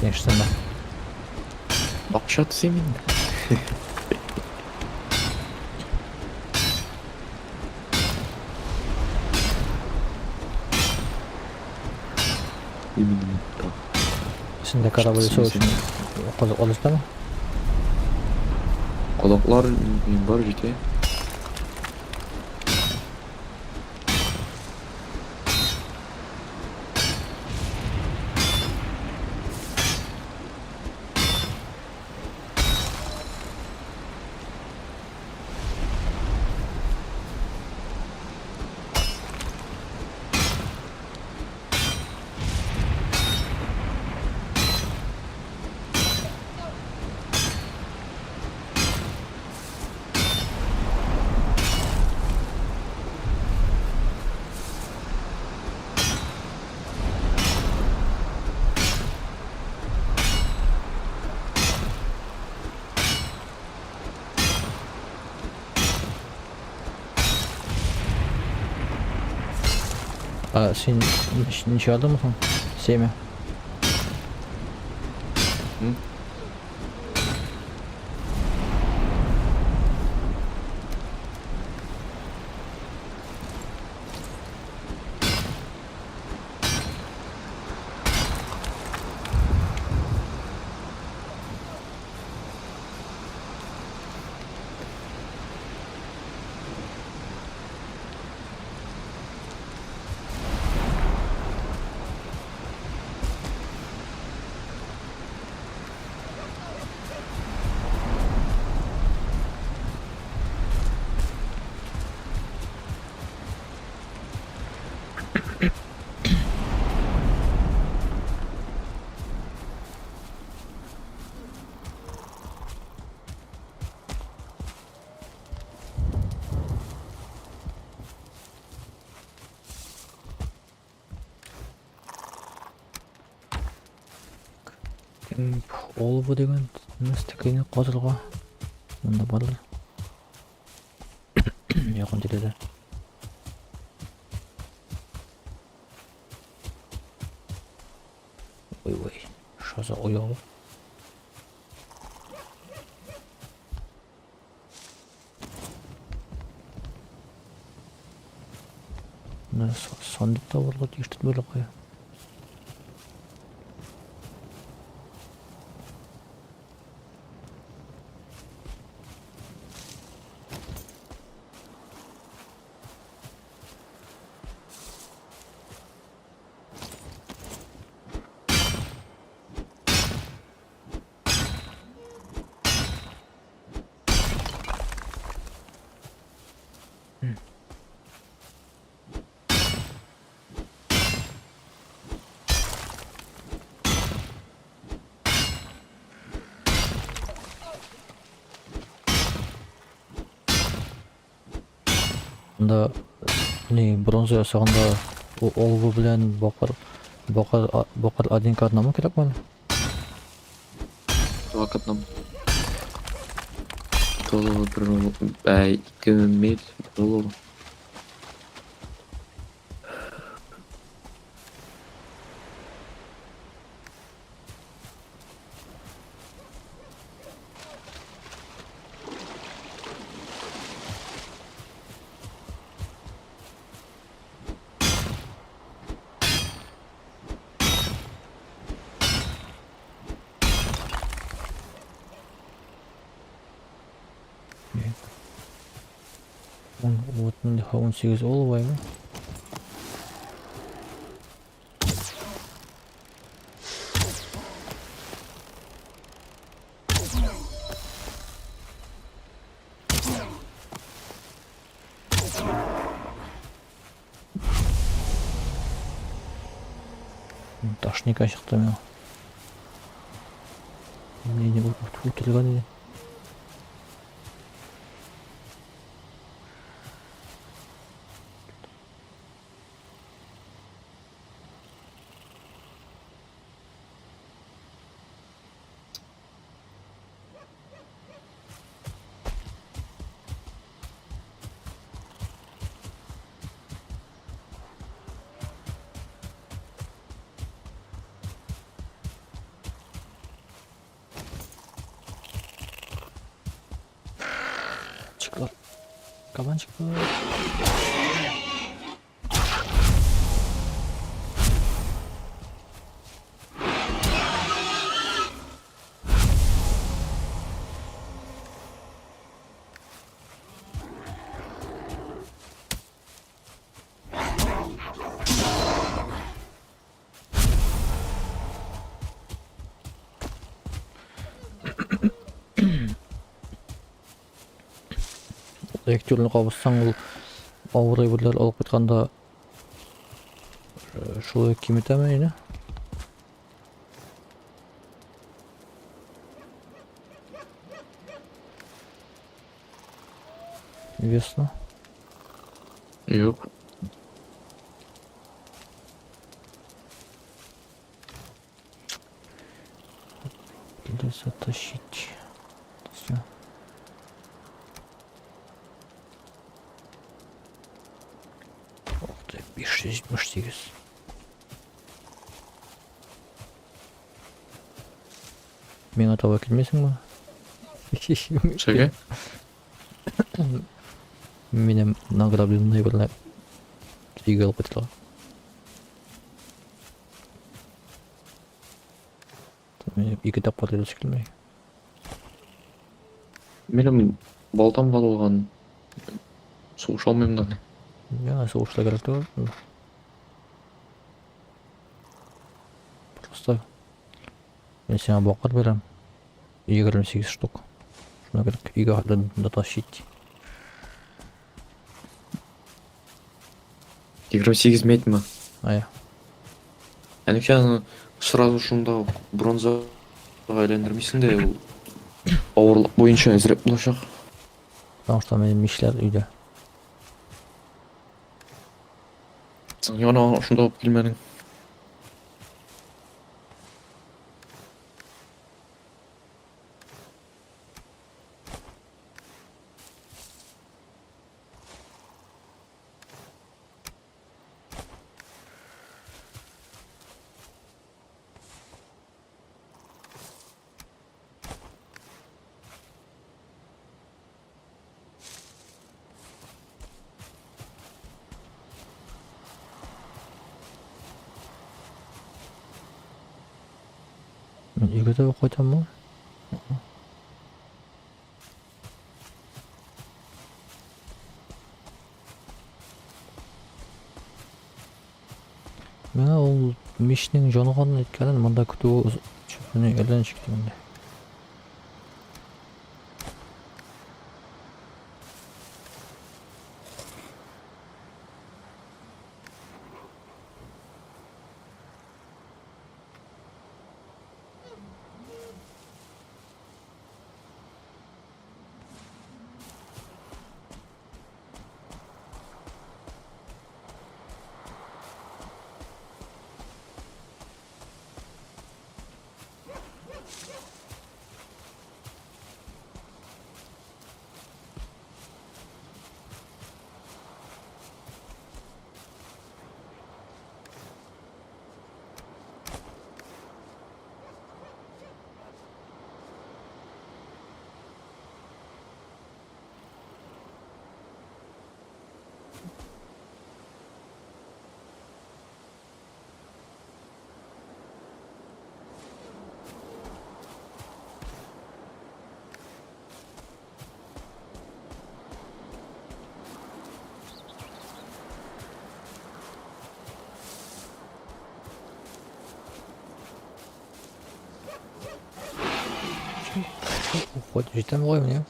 Geçtim ben. Akşat semin. Yemin ederim. Şimdi karabayı soğuşun. Oluştu mu? Kodaklar var ciddi. Sen nişe aldın mı sen? Sevme. Hı? Ол bu деген стекені қозылға. Мұнда барлар. Яқын теледі. Ой, шаза ояу. Сандықта барлар ештет бөлі қоя. Мұнда бронза жасағанда олғы білән боқар один картына ма керек мәні? Вакыт нам. Голову бір икі мел голову. Вот мында 18 олы бай ма? Ташника шықты мен. Не бұл ұтылған еді. Çıklar. Kaban çıklar. Реактörünü қабыссаң ол ауыр ебірлер алып кетқанда шулай кемете ме ені? Весно? Yok. Или затащить. Все. Ух ты. 578. Миңа таба келмесің ба? Чеге? Менен награбленный была двигал потела. Мен екі тапқа келесі келмей. Менің балтам қалған. Су шалмаймын да. Жаңа соғышта керек те бар. Просто мен саған бақыр берем. 28 штук. Шуна керек. Үйге дотащить. 28 мет ма? Ая. Әнекше аны сразу шunda бронзаға айландырмайсың да ол ауырлық бойынша әзірек болашақ. Потому что менің мишлер үйде. Сен яна шunda алып келмедің. Мен үйге де қойтам ба? Мен ол мишнің жоноғанын еткенін мында күтуі чөпіне елден шектемінде. Хоть жетем ғой міне.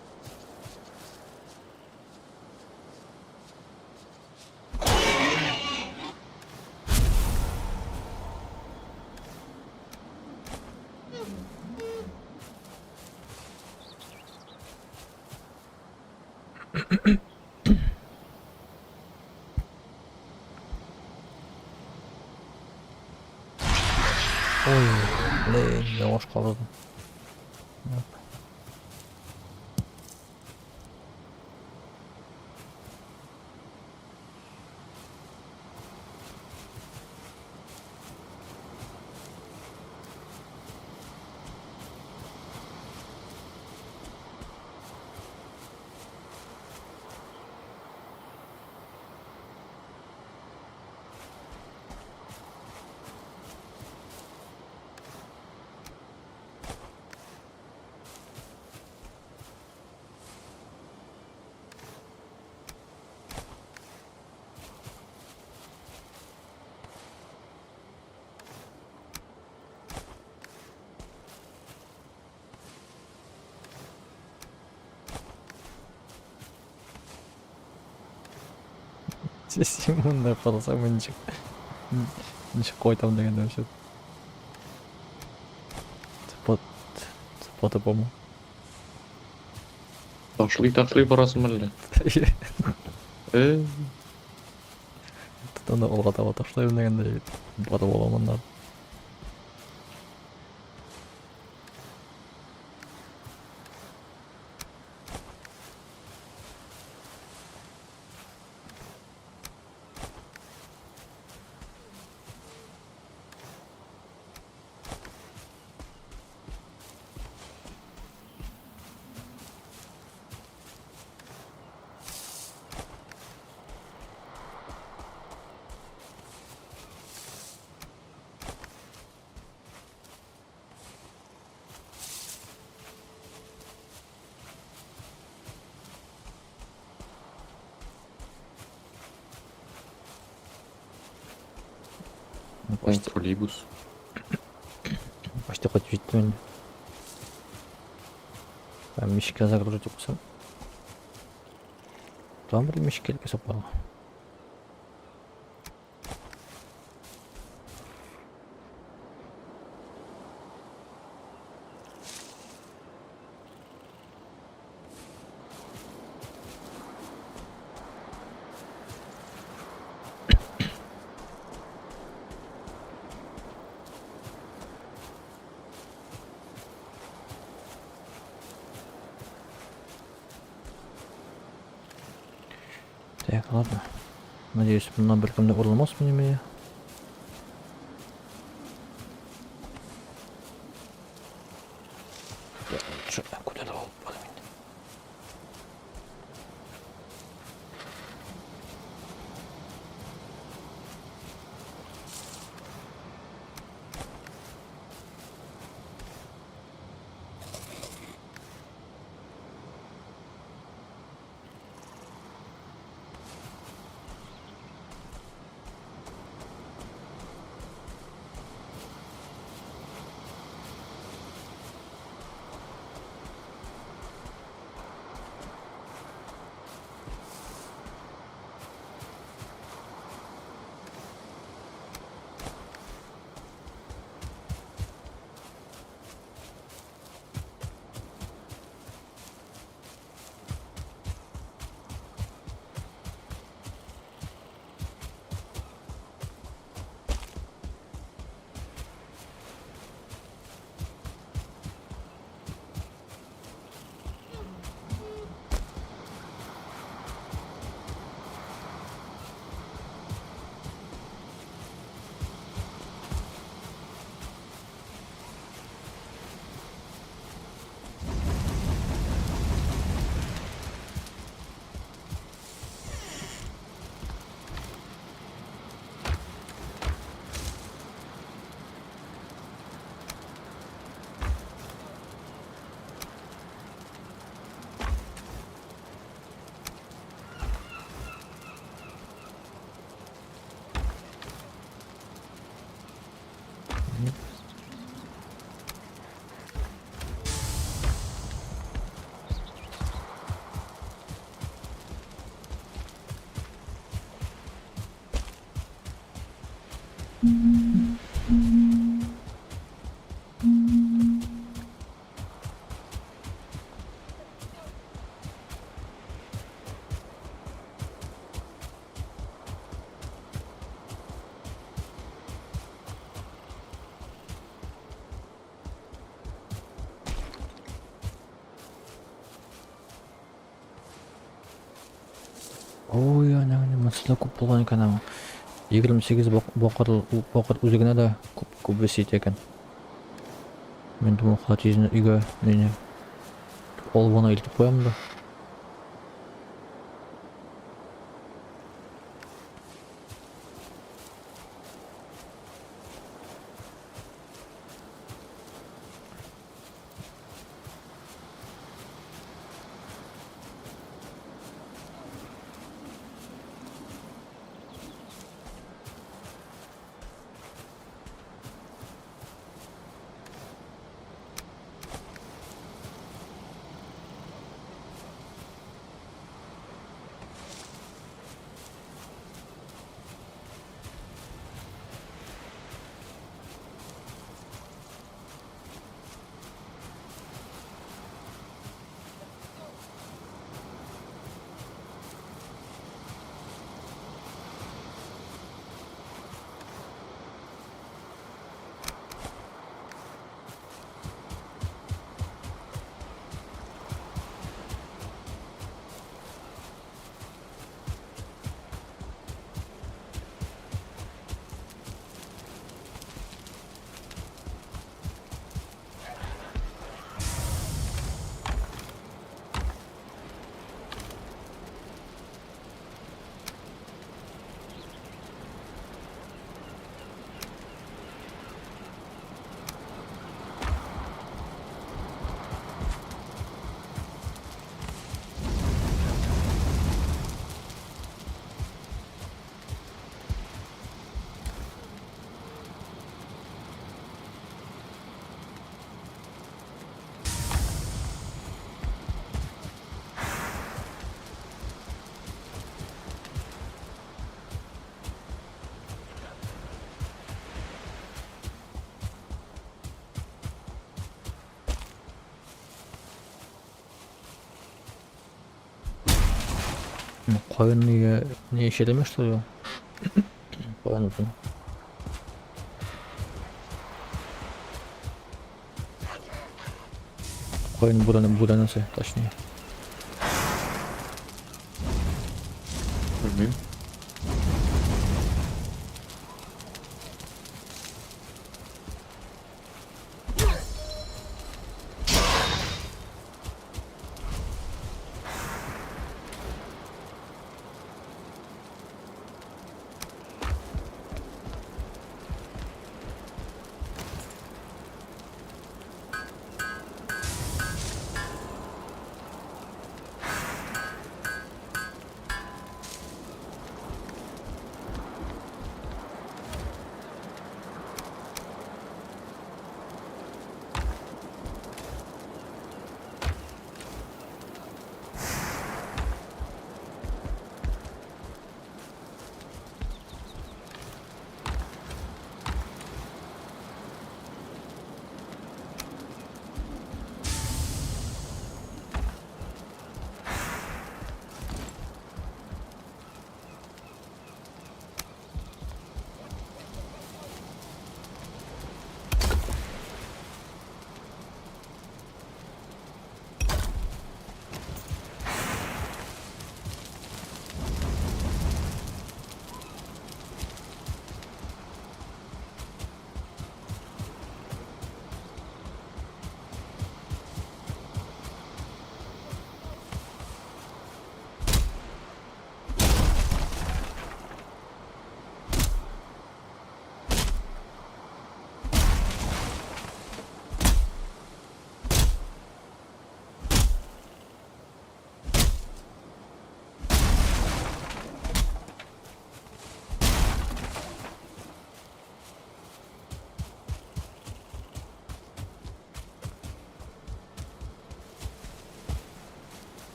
Ой, блин, yavaş kavradım. Симонда қаласа мен ничек қойтам деген вообще цепоты помо. Ташлый барасың әлі. Анда олға таба ташлаймын дегенде батып оламын да. Троллейбус. Почти хоть жетті мен. Ben Mişik'e загрузить болсам. Там бір Mişik'e кесіп қалға. Так, ладно. Надеюсь, bundan bir kimde uğralamaz mı yemeğe? Şöyle kudela olup alayım. Ой, ана массалар көп болған екен ана. 28 боқыр өзегіне де көп өсиет екен. Мен думал, хатизін үйге мені олбана илтіп қоямын да. Koyun niye iş demiştir ya? Koyun uzun. Koyun buranası точнее. Bilmiyorum.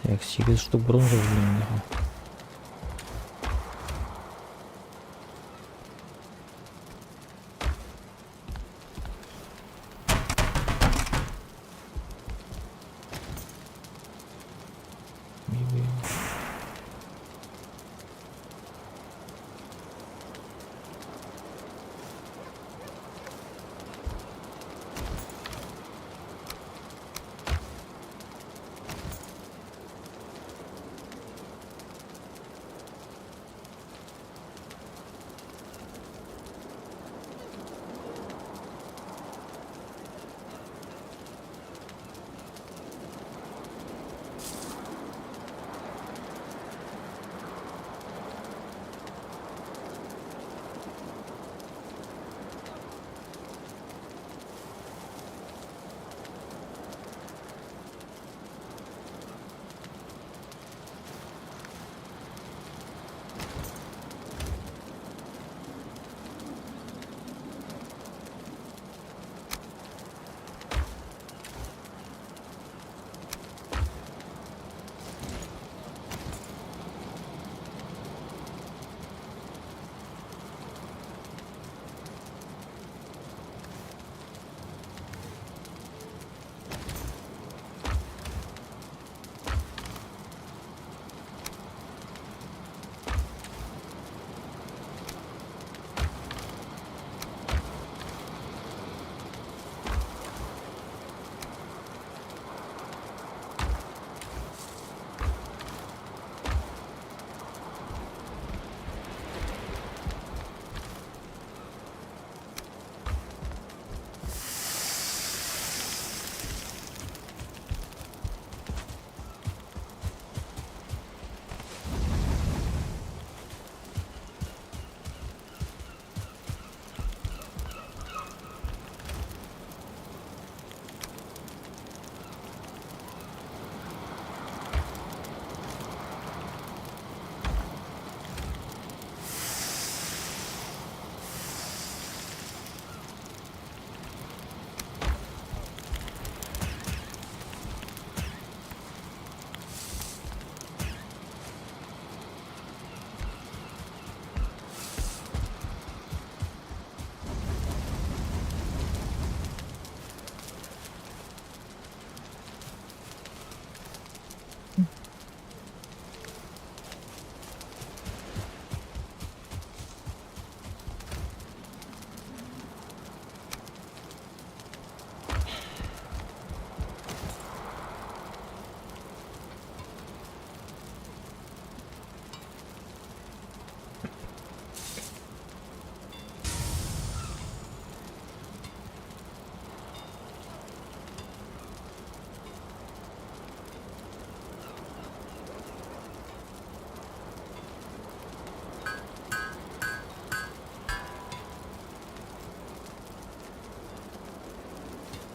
Так, 8 штук бронзы блин.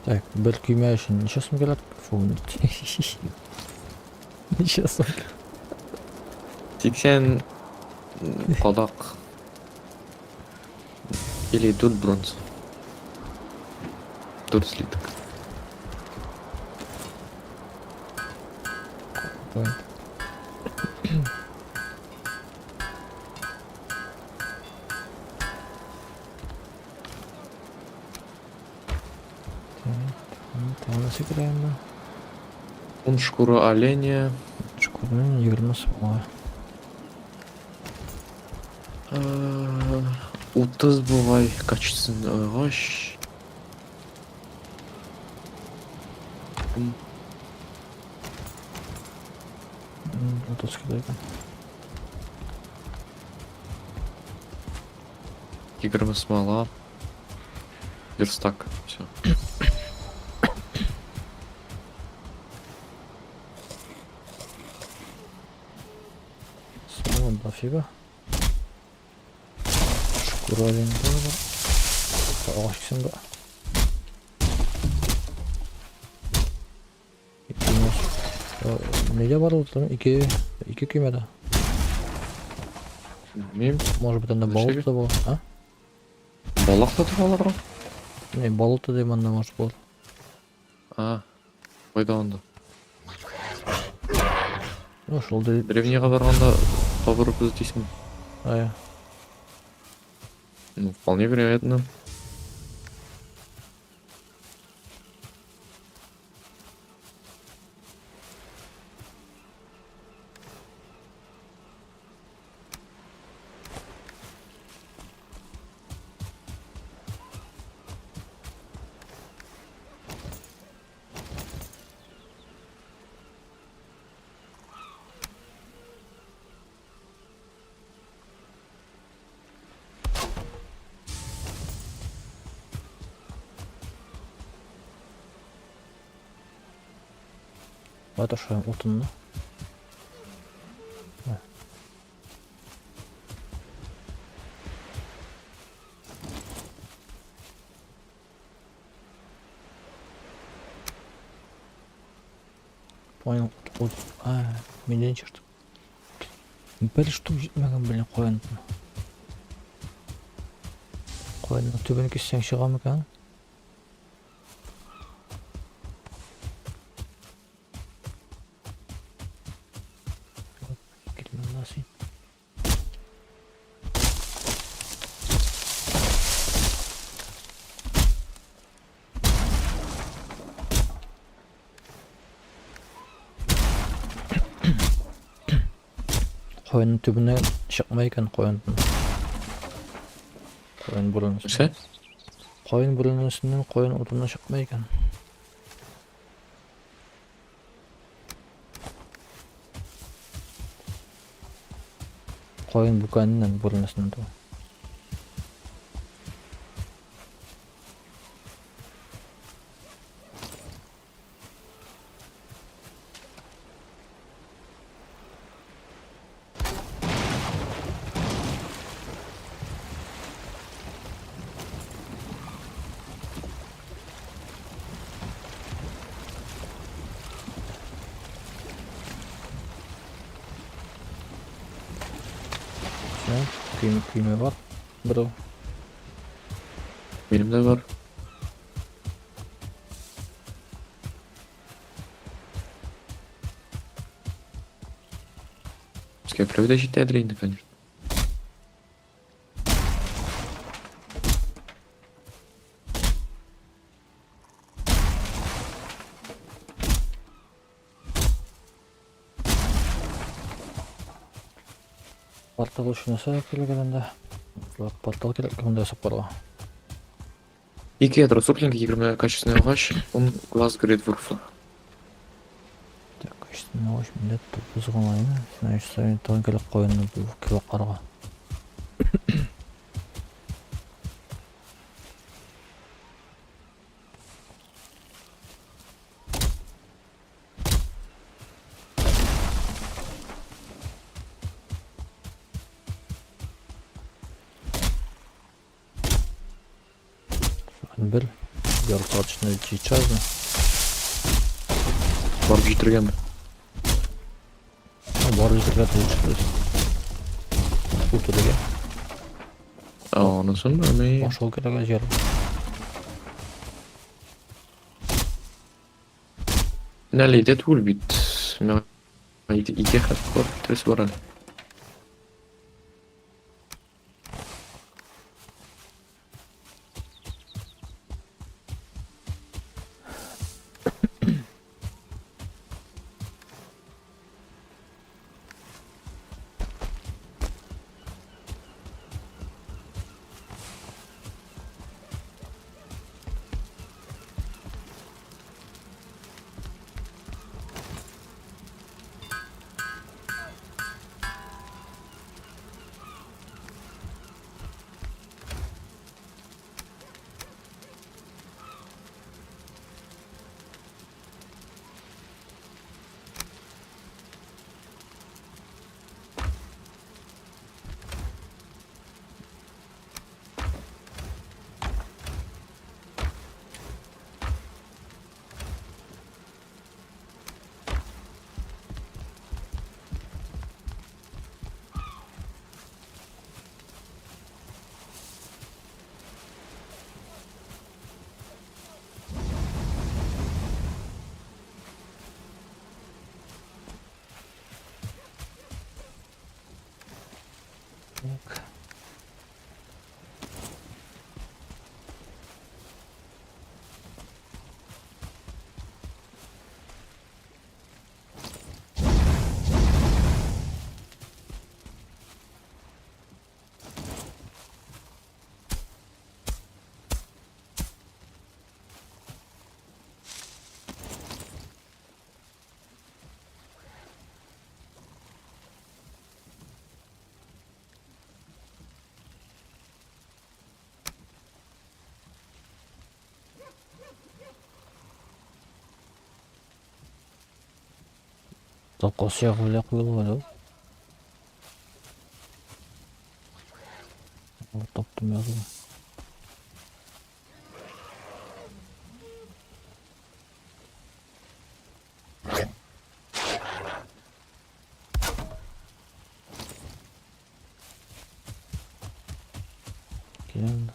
Так, bir kuyma için neçe so'm keladi? Neçe so'm? 80 qodoq. 54 bronz. 4 litr. Qo'y. Tanesi kirayım ben. Un шкура оленя. Şükürün 20 so'm. 30 бувай качественный ағаш. 30 kilo ekan. 20 смола. Верстак. Все. Смола дофига. Şükür alayım da. Ağaç gitsin de. Neyle var orada? İki küymede. Bilmеймін. Может быть, anda balık da bu. Ha? Балақ та тұралар ғой. Ne balık da diyeyim anda может bu. А, қойда онда. Ну, шол değil. Древнийға барғанда табырып іздейсің. Aya. Ну, вполне вероятно. Hadi şu otunlu. Понял. Вот. Менден черту. Bir штук жетмеген білін қойын. Қойынның түбін кессең шыға ма екен? Келмен насин. Koyunun tübüne çıkmayken koyun burun üstünden. Нәрсе? Koyun burunun üstünden koyun odununa çıkmayken. Koyun bukanından burun üstünden de. Kıyma var. Bro. Benim de var. Скеплю да жите дрейді, конечно. Портал düşünese келгенде. Портал келгенде сапарға. 2 ядра соплинг, 20 качественный ағаш, он глаз горит вырфа. Так, качественный ағаш міндет бұзған айны. Значит, сайын тағын келіп қойынны бұл келіп қарға. Bir Yarım saat içinde yiyeceğiz mi? Barıp jitirgenmi? Barı jitirgen tezi çıkıyoruz. Kurtuluyor. Anasını bilmeyi. Başka kerek yarım. Nälide tuul bit. Men iki kat korkutuyoruz var. Tapkası yakılıyor var. Taptım ya. Gelin.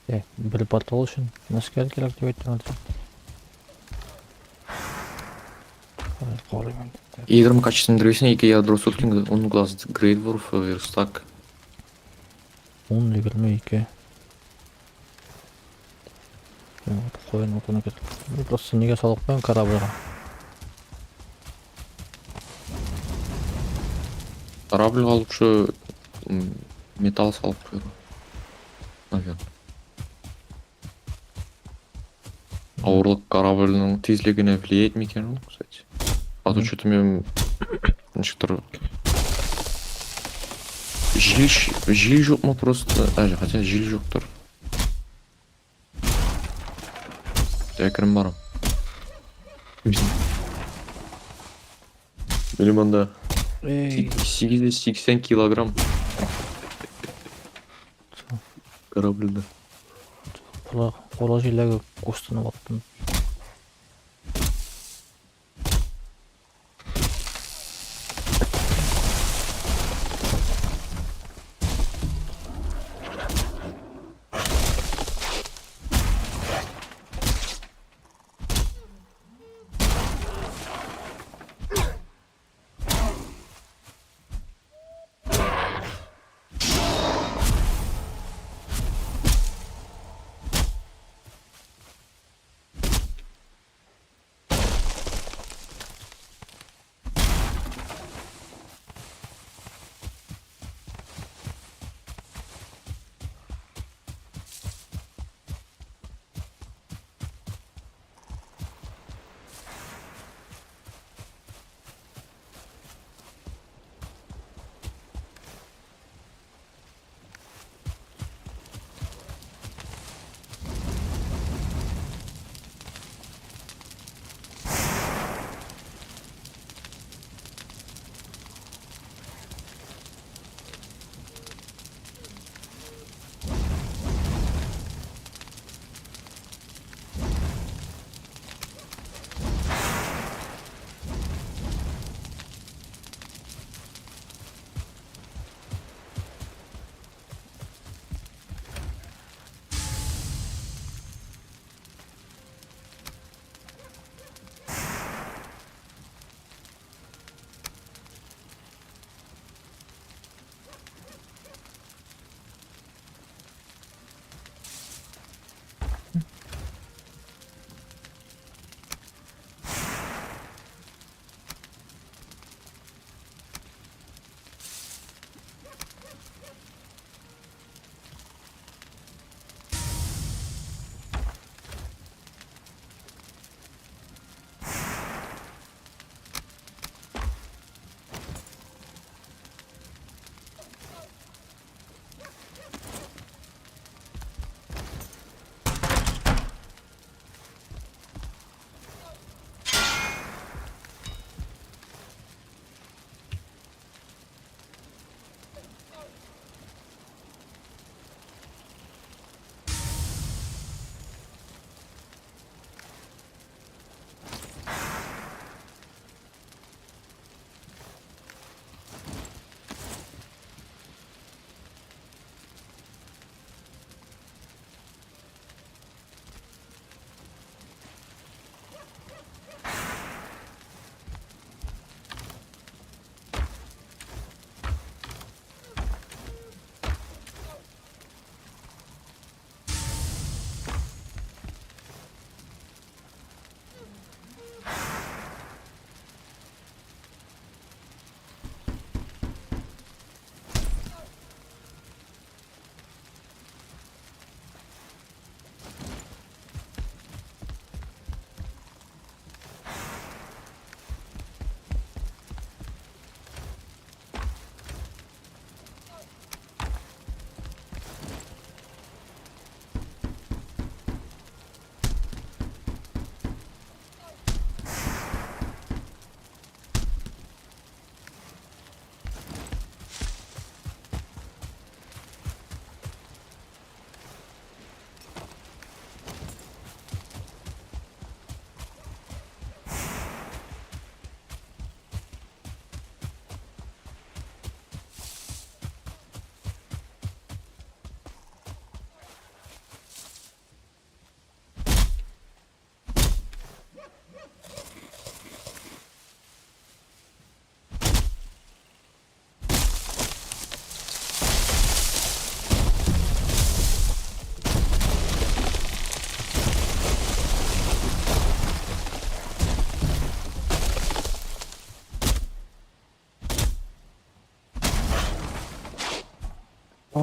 Bir портал үшін насколько керек деп айттың отыр. Қолымен. Играм качественный древесина, екі ядро сулкинг, он глаз грейдворф, верстак. 10-22. Қойын отына кетіп. Просто неге салып қойын корабльға. Корабль қалып şu металл салып қойды. Наверное. Ауырлық корабльның тезлігіне влияет ме екен ол, кстати? А то что-то мен нешіктір жел жоқ ма просто? Хотя жел жоқ тұр. Әкірім барым. Білім анда 880 килограмм корабльда. Қола желегі қостанып аттым.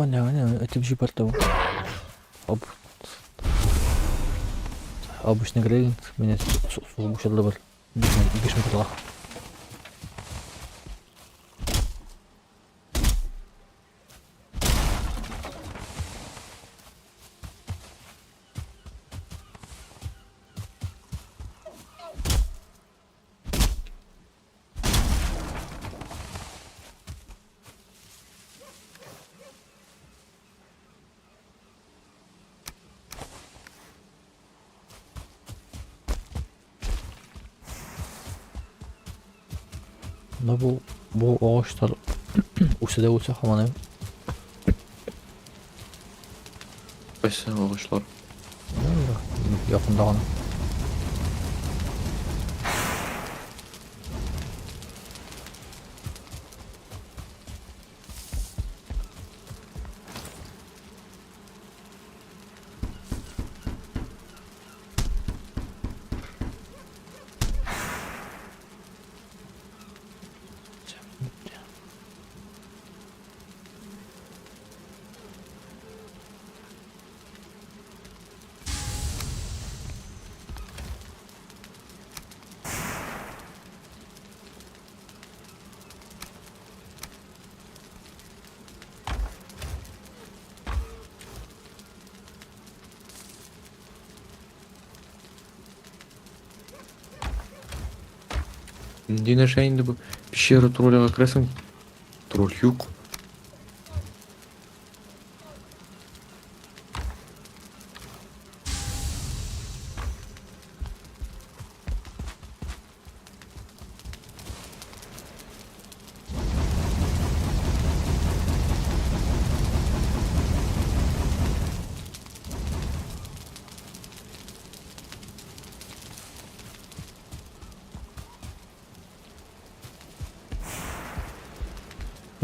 это жибарда. Обычный грейн, меня слушал добр. 5 метрлах. Da bu ağaçlar usada olsa hamana Qayсы ağaçlar? yakında gana. Dine şey indi bu. Pещера тролляга кіресің. Троль юк.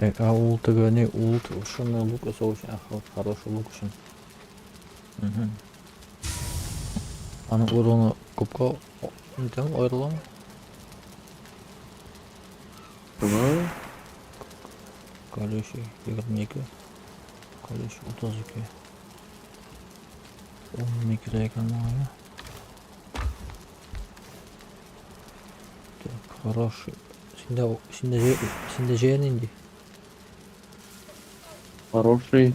Так, а ултыга не улт, ушуну лук очень хороший лук үшін. Аны уроны көпкө нетем айрылам. Давай. Колеши 22, колеши 32. 12 екен мага. Так, хороший. Синде жеен инди. Хороший.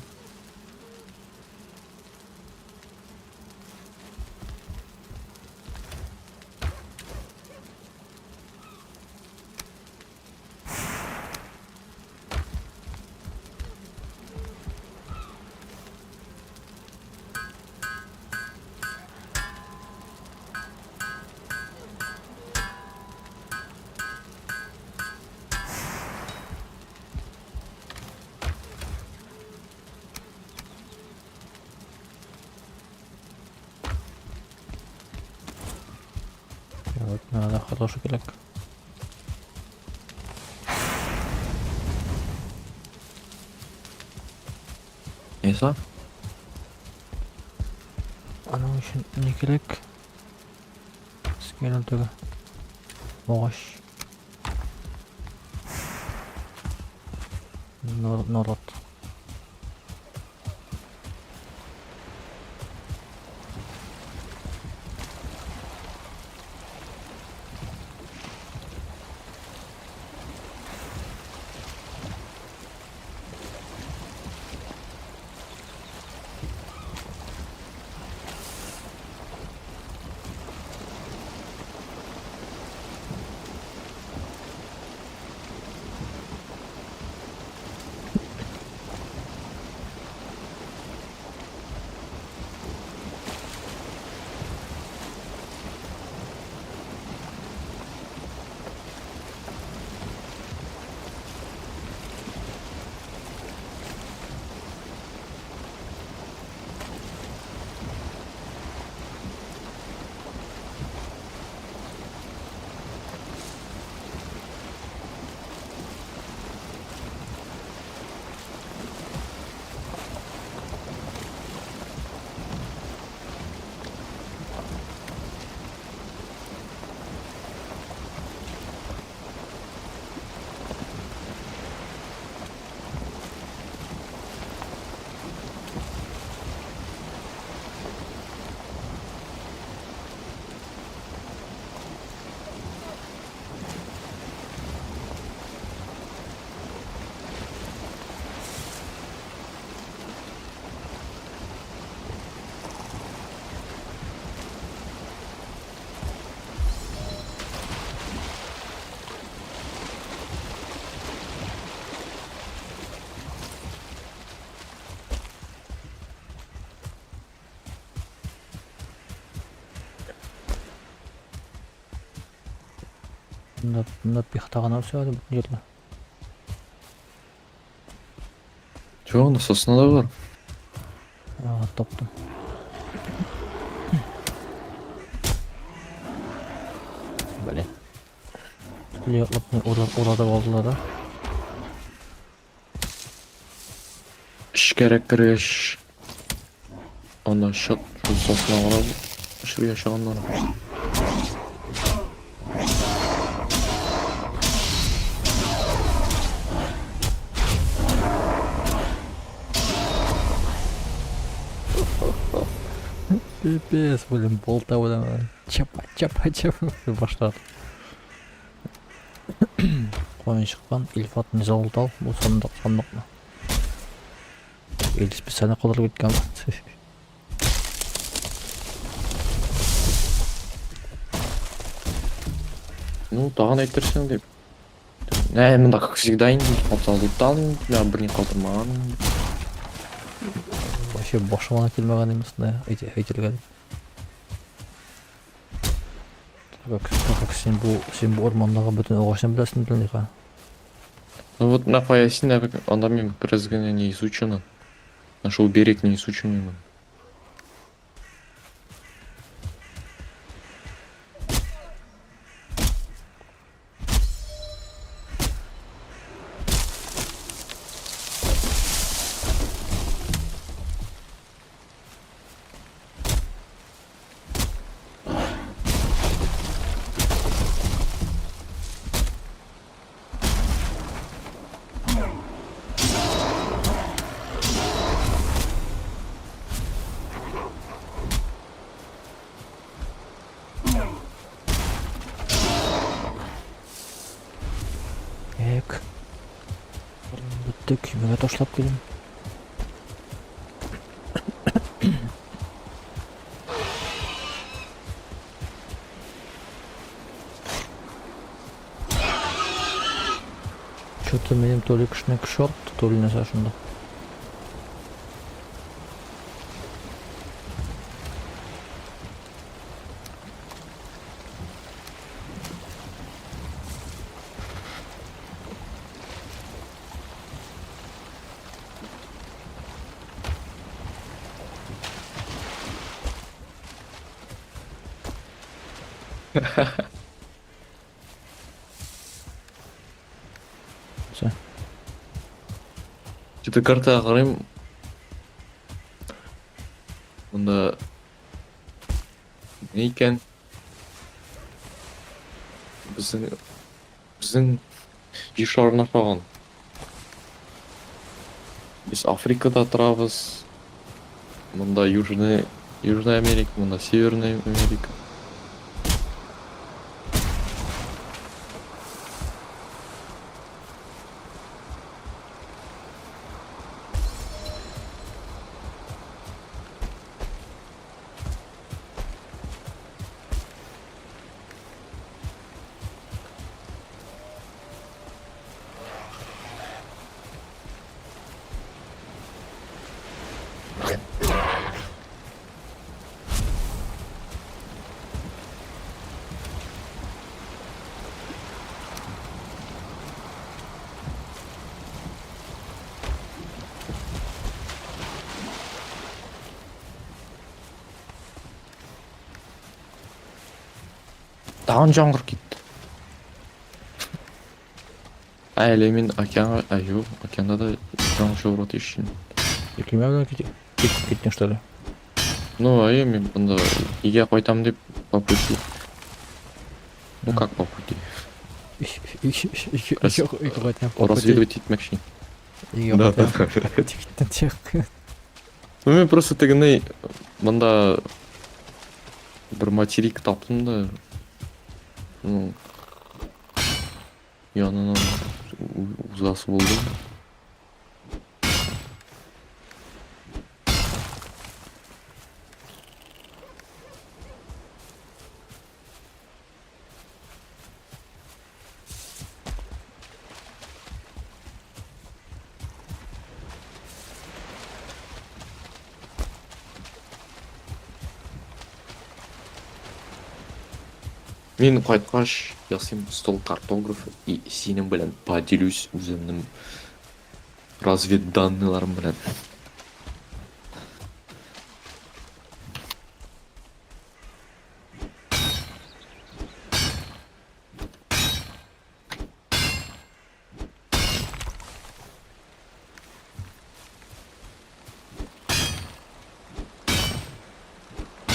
Вот, надо хороший келек. Neyse. Анын үшін не керек? Скенелдегі оғаш. Норот. Мында пихтаган все бутун жерде. Жоқ, анда сосын да бар. Топтум. Блин. Уратып алдылар да. Ішкерек кіргеш. Анда шық, сосына қарап, ішірге шығандар. Пипец, блин, болта блин. Чапа баштады. Коюн шыққан, Ильфат не зауылтал, бұл сандық ма. Елді специально қолдырып кеткен ба. Ну, тағын айттырсың деп. Мында как всегда инди, қалталыптан, бірін қалтырмаған. Вообще башыма келмеген емес, да, әйтелген. Как сен бұл ормандағы бүтін оғашын білесің білдіға. Ну вот на поясне, анда мен біразгіне не изучено. Нашел берег не изученный. Бітті, күймеге ташлап келем. Что-то менің то ли кішіне күш орды, то ли нәрсе шында. Все. Что-то картаға қараймын. Мұнда не екен? Біздің жер шарына шаған. Біз Африкада тұрамыз. Мұнда Южная Америка, мұнда Северная Америка. Тағын жаңғыр кетті. Әлі мен океанға, океанда да жаңғыр шығырат ешін. Екілме білен кеттің, что ли? Ну, мен бұнда еге қайтам деп по пути. Ну, как по пути? Разведывать етмекші. Еге қайтам. Ну, мен просто тегіне бұнда бір материк таптым да. Ну, янынан ұзасы болды. Мен кайткач ясыйм стол картограф и синең белән поделюсь үземнең разведданныйларым белән.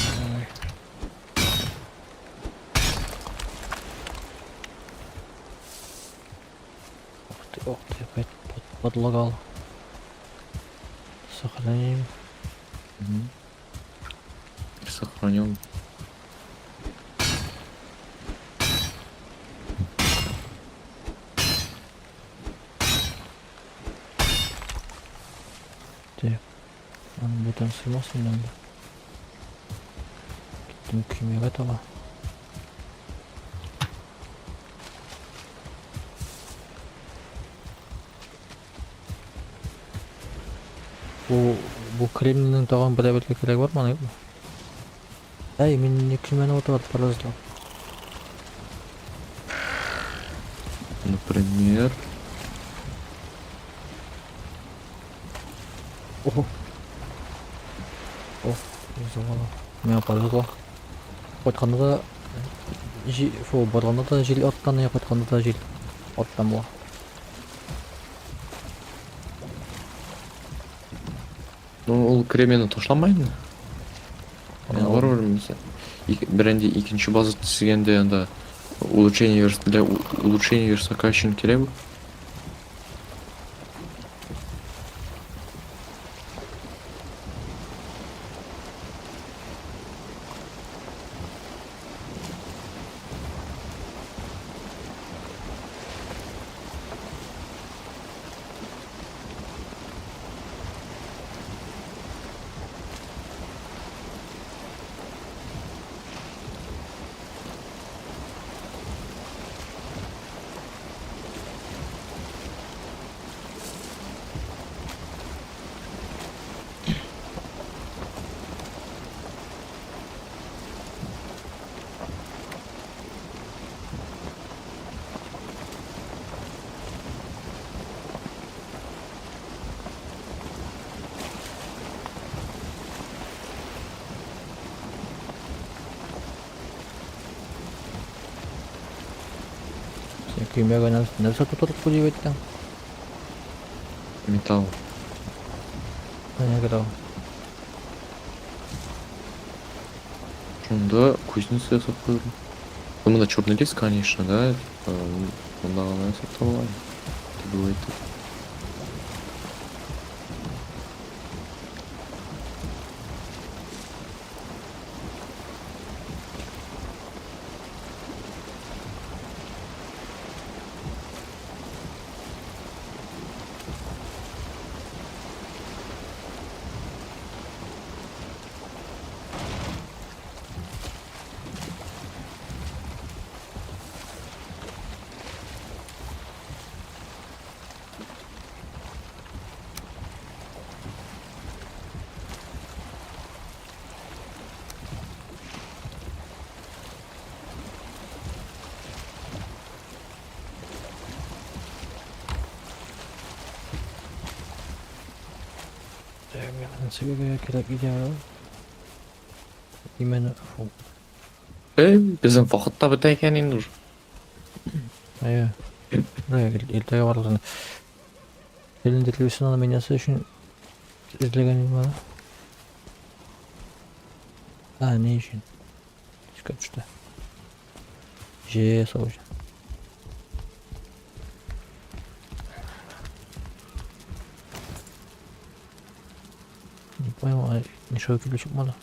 Ой. Ух ты, опять подлагал. Сохраним. Сохранен. Так, buradan sığmasın ben de. Gittim kümeye tava. Bu Kremlin'in tağın beraberlik kerek var mı? Yok mu? Ey, men kümene oturup parazlap. Например, Ого. О, завала. Мен паразлап. Қойтканда да фу барганда да жел аттан, я қойтканда да жел аттан була. ну ол кремени ташламайдың. Мен бар mesela. Бірінде екінші база тізгенде анда для улучшения верстака үшін керек. Sen kümeye nerede tutup bu diyetten? Металл. Ne kadar? Сонда кузница жасап қойдым. Ну, мына черный лес, конечно, да. Онда ғана жасап таба аламын. Тігіп айтып. Себебі керек идея. Именно фу. Біздің вақыт та біті екен енді уже. Aya. Ertaga barылған. Elinde televizyon almayası için izlegenim var. Ha, ne için? Çıkart işte. J'ye soracağım. Не пойму, ничего ключик мало.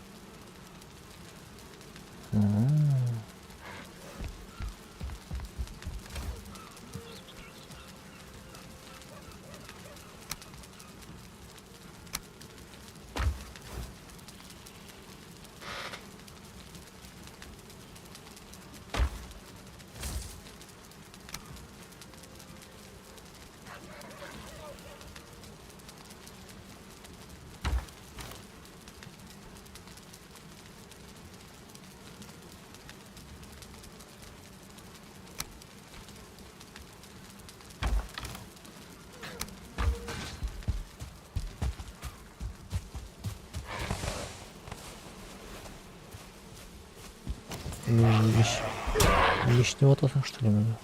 Не ішініп отырсың, что ли, мені?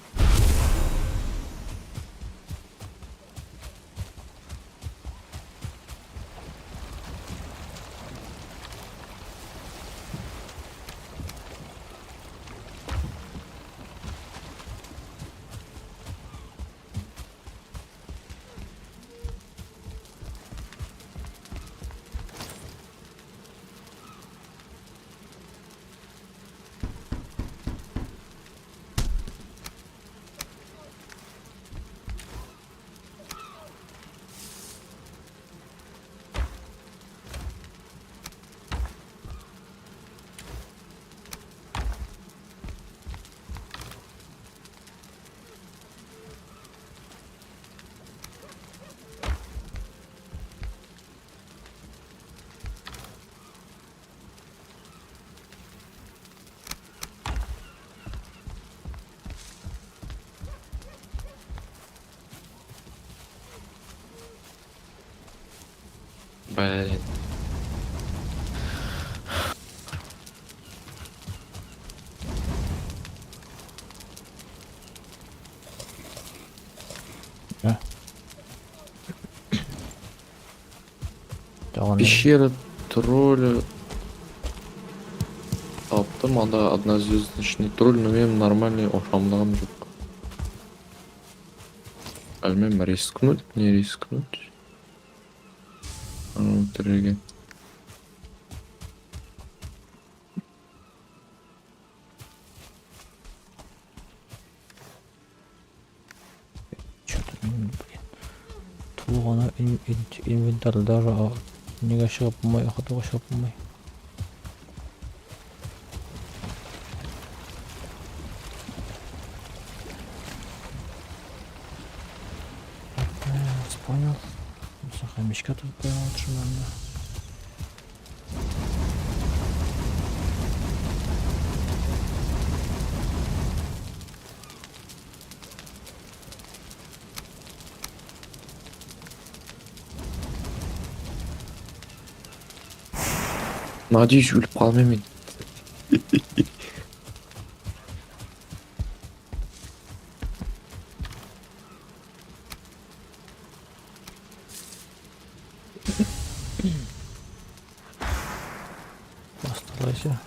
Блин. Ja. Тағын Пещера тролля. Таптым, анда однозвездочный тролль, но мен нормальный ошамдагым жок. Білмеймін, рискнуть, не рискнуть. Өлтірген. Что-то, блин. Толғана инвентарь даже неге шығып болмай, ақтауға шығып болмай. Понял. Хомячка тут понял, что надо. Надеюсь, өліп қалмаймын мен. Оставайся.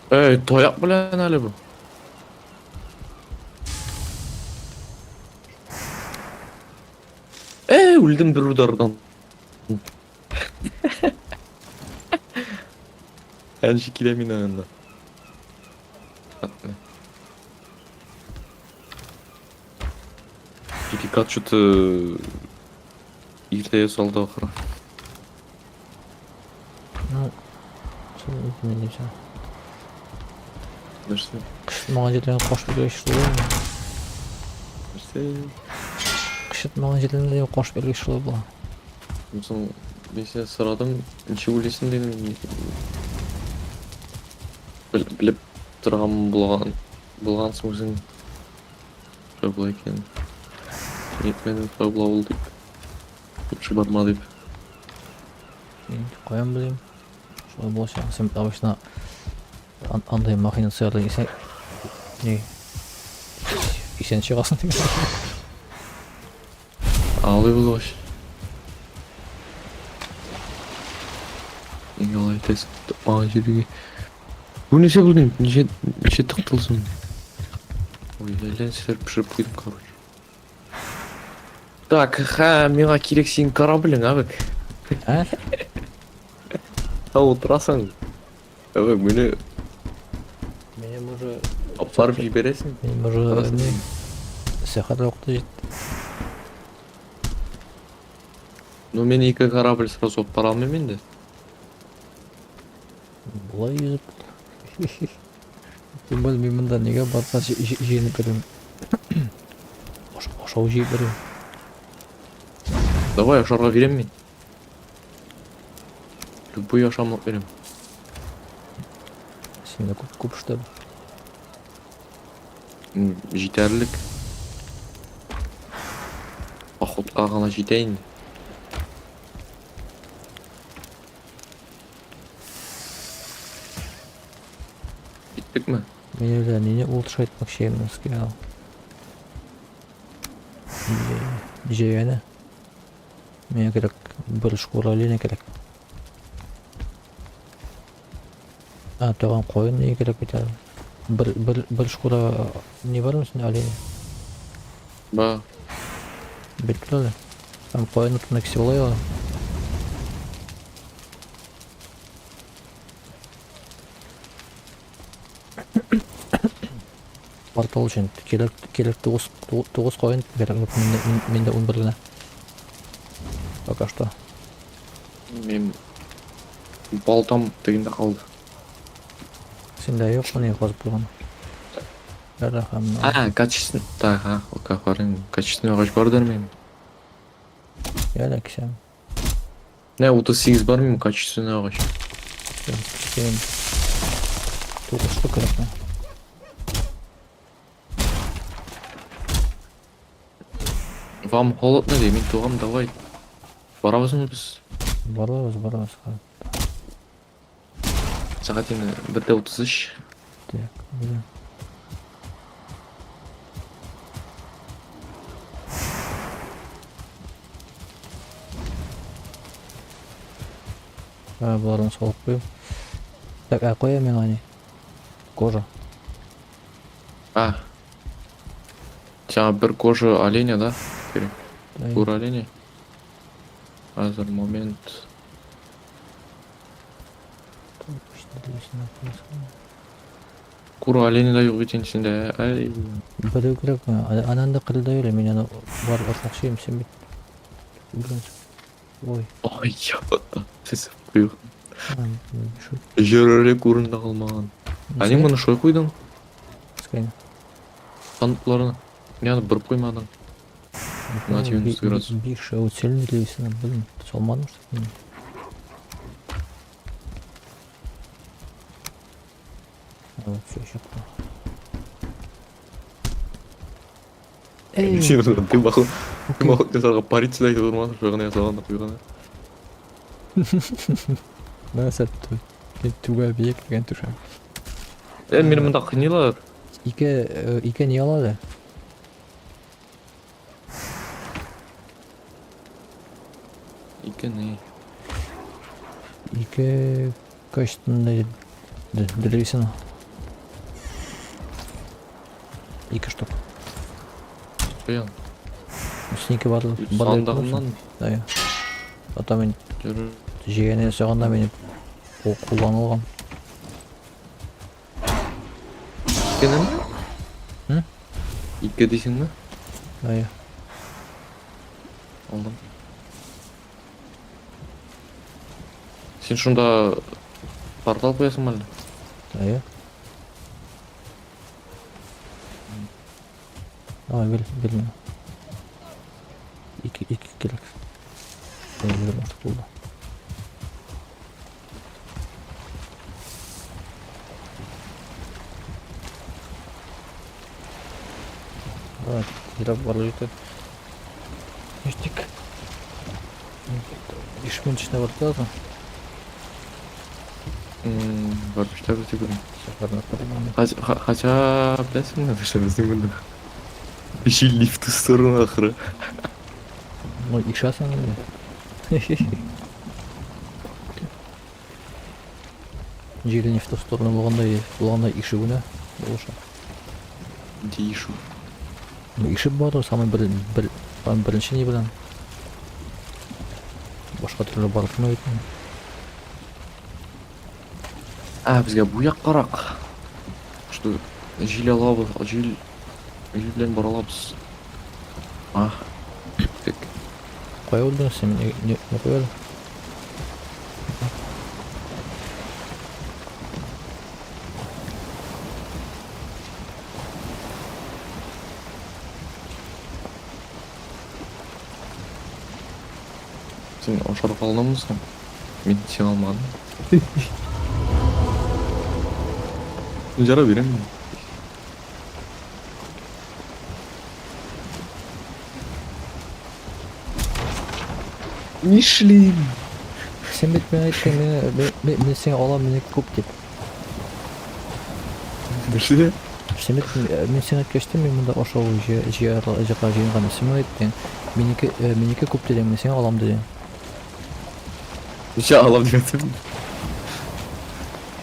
Ey, toyak bilen әлі bu. Öldüm bir udardan. En şekilde yanında. Пикат что-то иртеге салды ақыры. Ну, не все. Нәрсе? Маған жерден қошып бергіші болу. Нәрсе? Маған жерден де қошып бергіші болу. Мысалы, мен сені сұрадым, неше ойлайсың дедім. Біліп тұрған болғансың өзің. Қалай бұлай екен. Нетмені қалай бұлай ол деп. Көпші барма деп. Қоям білейм. Солай болса, сен обычно андай махина сыярдан исен шығасың деген. Ağlıyor bu baş. Yalan test acili. Bu nece buldun? Nece tıktılsın? Ой, ленсер пішіріп қойдым, короче. Так, миңа керек сенің кораблің, абек. Отырасың. Абек, мені Менің уже апарып жібересің. Менің уже не сахар оқты жетті. Ну, мен екі корабль сразу апара алмаймын енді. Бұлай yüzіп. Тем более мен мұнда неге барса жерін көрем. Ошау жей берем. Давай, ашарға берем мен. любой ашамлап берем. Сенде көп штаб. Жетерлік. Охотқа ғана жетейін. Биттік ме? Мен öyle nene улучшать максимум скал. Жегені. Мен керек бір шкура лене керек. Тоған қойын не керек бітеді. Бір шкура не бар мısın олене? Ба. Бітті оле. Там қойын ұтына кісі олай ола. Портал үшін керек 9 қойын керек менде 11 гына. Пока что. Мен балтам дегенде қалды. Сенде жоқ қой не қозып болған. Качественно. Так, как говорим, качественный ағаш бар дәрмен. Яла кісем. Не, 38 бар мен качественный ағаш. Сен 9 штук керек. Вам холодно де, мен туғам, давай. Барабызмы біз? Барабыз. Сағат енді 1:33. Так, білем. Бұларын солып қойым. Так, қоя мен аны. Кожа. Жаңа бір кожа оленя, да? Керек. Да, Кур оленя. Азыр момент. Кур оленя да жоқ екен сенде. Ай. Білу керек. Ананда қырылдай өлі. Мен аны бар ұрсақшыйым сен бет. Ой. Ой, япата. Сіз қойық. Жерірек орында қалмаған. Әнең мұны шой қойдың? Скайна. Сандықларына. Не аны бұрып қоймадың? На 90 градус. Биші өтселін білейсің. Білін. Солмадым что? Вот, все, еще кто. Ты мақұл жасарға полицияда айтып тұрмадың, жоғына жасағанда қойғана. Да, сәтті. Туға бейек деген түші. Мені мұнда қынелар. Ике не алады? Ике не? Ике качественный древесина. Ике штук. Қоян. Снікі барлы. Сандағымнан. Да, я. Ата мен Жүрі. жегенен соғанда мені қолданылған. Икені ме? Ике дейсің ме? Да, я. Алдым. Сен шында портал қоясың мәлі? Да, я. Давай, бел мені. Iki керек. Белгілер артық болды. Давай, жирап барлы жетеді. Ештік. Ешменшіне бартады. Барып штаб өте көрім. Сақарына қарыманы. Хотя, білесің бе, біздің бұнда. Еще лифт в сторону ақыры. Ну, икшасың енді. Желіне в ту сторону болғанда икшігіне болуша. Дейшу. Ну, икшіп бар ғой, самый бірінші не білен. Башқа түрлі барып қоймайтын. Бізге бұяқ қарақ. Что, жел алабыз, жел білен бар алабыз. Так. Қоя өлдің сен, не қоя өлдің? Сен ошарып алынамысың? Мен сен алмадың. Жара беремін. Мишлин. Сен бит мен айттың, мен сен алам менікі көп деп. Нәрсе? Сен бит мен сен айткачтым, мен мында ошол жыйга жыйынган. Сен айттың, менікі көп дедең, мен сен алам дедең. Неше алам дегенсің?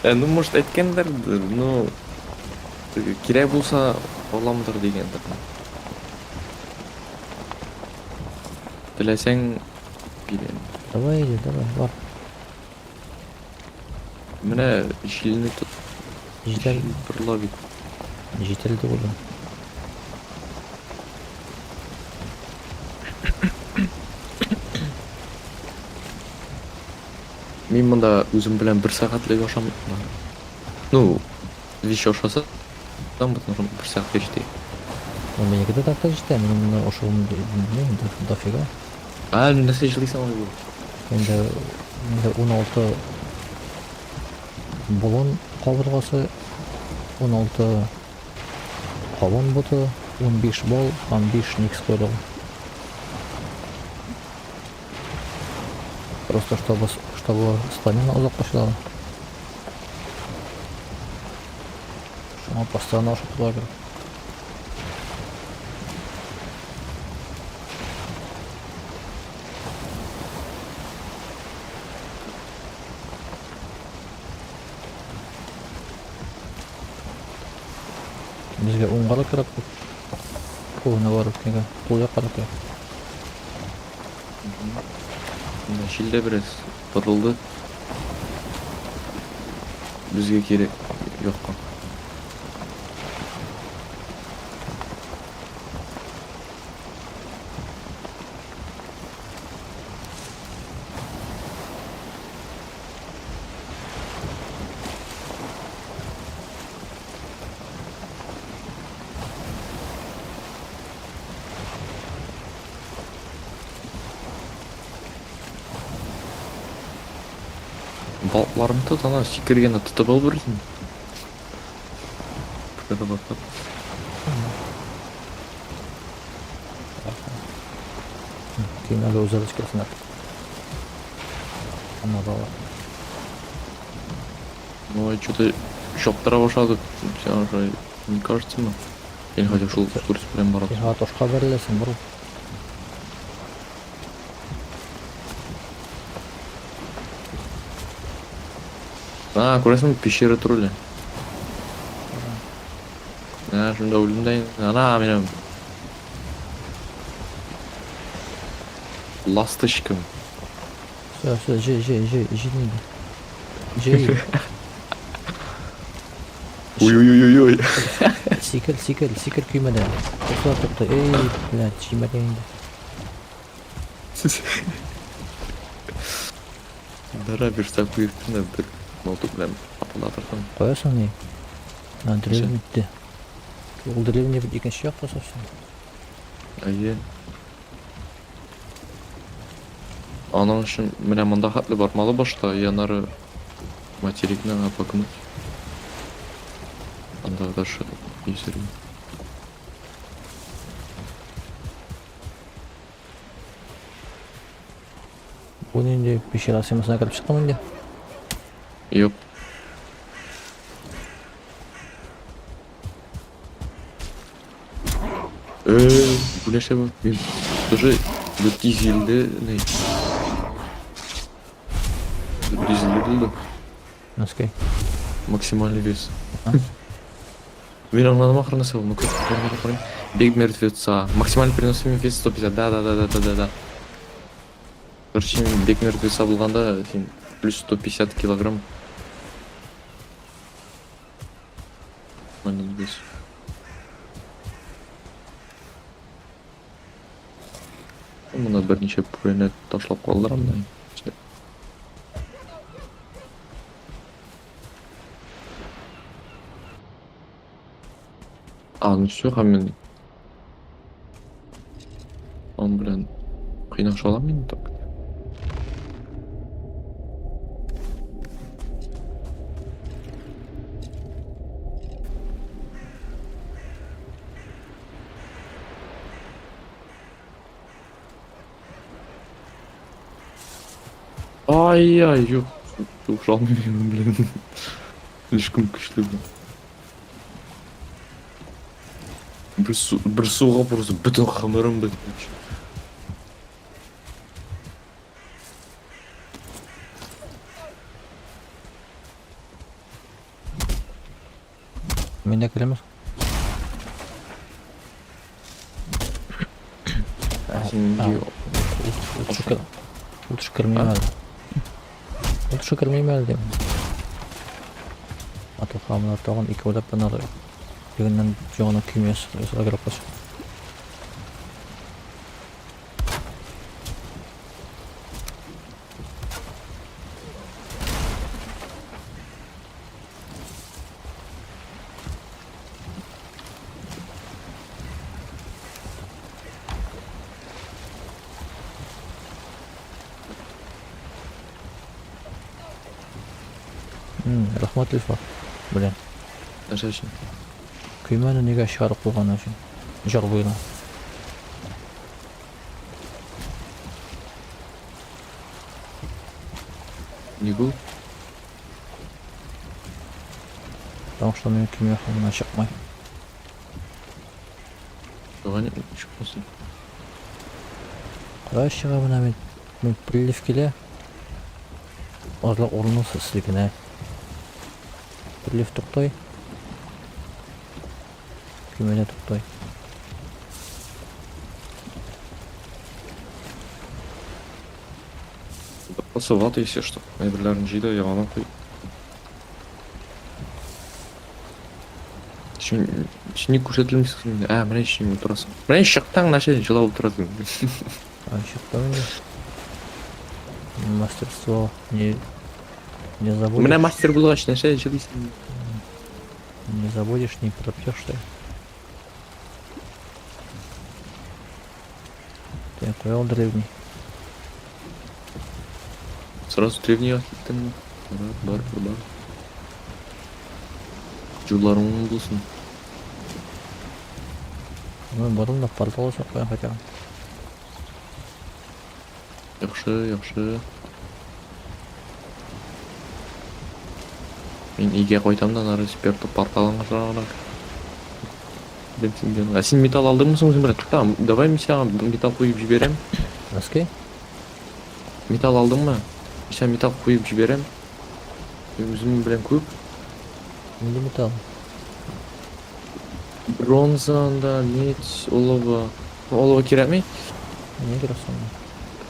Ну, может, айткандардыр, но керек болса аламдыр дегендір. Тілесең берем. Давай, иди, давай, бар. Міне жилini тұт. Жетер, Бұрла бит. жетер деп ойлаймын. Мен мұнда өзім білен 1 сағат легі ашам. Ну, вещи ашаса, там бұтын 1 сағат geçti. Ну, менікі де так жетер, мен мында ошол білмеймін, дофига. А, нәрсе жылайсың ой бұл. Менде 16 болон қабырғасы, 16 қабан бұты, 15 бол, 15 никс қойдым. Просто чтобы стамина ұзаққа шыдады. Шуңа постоянно ашып тұра керек. Бізге оңғара керек бұл. Көңіне барып кеге, бұл жаққа керек. Шилде біраз бұрылды. Бізге керек жоққа. Балықларымды ана секіргені тұтып ал бірсің. Пікірі бақып. Кейін әлі өзі келсін әр. Ана бала. Ой, что-то шоптара башладық. Сен уже не кажется ма? Я хотел шул скорость прям барып. Тиға тошқа берілесің бұрыл. А, көресің пещера тұрылы. Шында өлімдайын. Ана, менем. Ласточкам. Все, жеймейді. Жей. Ой-ой-ой-ой. Секір күймеден. Тоқта, ей, блядь, жеймеден енді. Дара бір сақ үйірттің да бір ноутбук білем апалатырдым. Қоясың не? Древень бітті. Ол древень біт екінші жақта совсем. Айе. Анан үшін міне мында хатлы бармалы башта, янары материкнен апакынуть. Анда даже есірім. Бұл енді пещера семасына кіріп шықтым енді. Йоп. Бүлеше бak, мен тоже дизельді не? Дизельді болды. Наскай. Максимальный вес. Мен анладым ақырында сау, ну как көрмейді. Бег мертвеца. Максимальный переносимый вес 150. Да. Короче, бег мертвеца болғанда плюс 150 килограмм. Нормальный вес. Мына бірнеше пурені ташлап қалдырам да. Ну все, мен он, блин, қинақ шаламын енді так. Ай-яй, жоқ. Жоқ, жалмаймын, блин. Слишком күшті бұл. Бір суға просто бүтін қамырым бітті. Мен де келеміз. Сенде Лучше кірмеймін әлі. Лучше кірмеймін әлі деймін. Атылқамын артағын екі ойлап бен алайық. Дегеннен жоғына күймесі ұсыра керек қош. Рахмат Ильфа. Блин. Нәрсе үшін. Күймені неге шығарып қойған үшін? Жар бойына. Не бұл? Потому что мен күйме қылмына шықмай. Оған шықпасын. Қалай шығамын мен прилив келе. Арлы орынысы істегіне. Прилив тұқтай. Күймені тұқтай. Пасыват, если что. Әйбірлерін жейді, яғана қой. Ішіне көрсетілмейсің. Міне ішіне отырасың. Міне шықтаң наше жылап отырасың. Шықта менде. Мастерство не забудешь. Міне мастер болғаш наше жылайсың. Не забудешь, не пропьешь, что ли? Ты поел древний. Сразу древние кеттім. Бар. Жолдарың болсын. Ну, бұрын да портал соқпай хотя бы. Яқшы. Мен иге қойтамдан ары сперті порталыңа жағырақ. А сен металл алдыңмысың өзің бірі? Тұқта, давай мен саған металл қойып жіберем. Носки? Металл алдың ма? Сен металл қойып жіберем. Өзім білен көп. Нде металл? Бронзанда, медь, олова. Олова керек ме? Не керек сонда?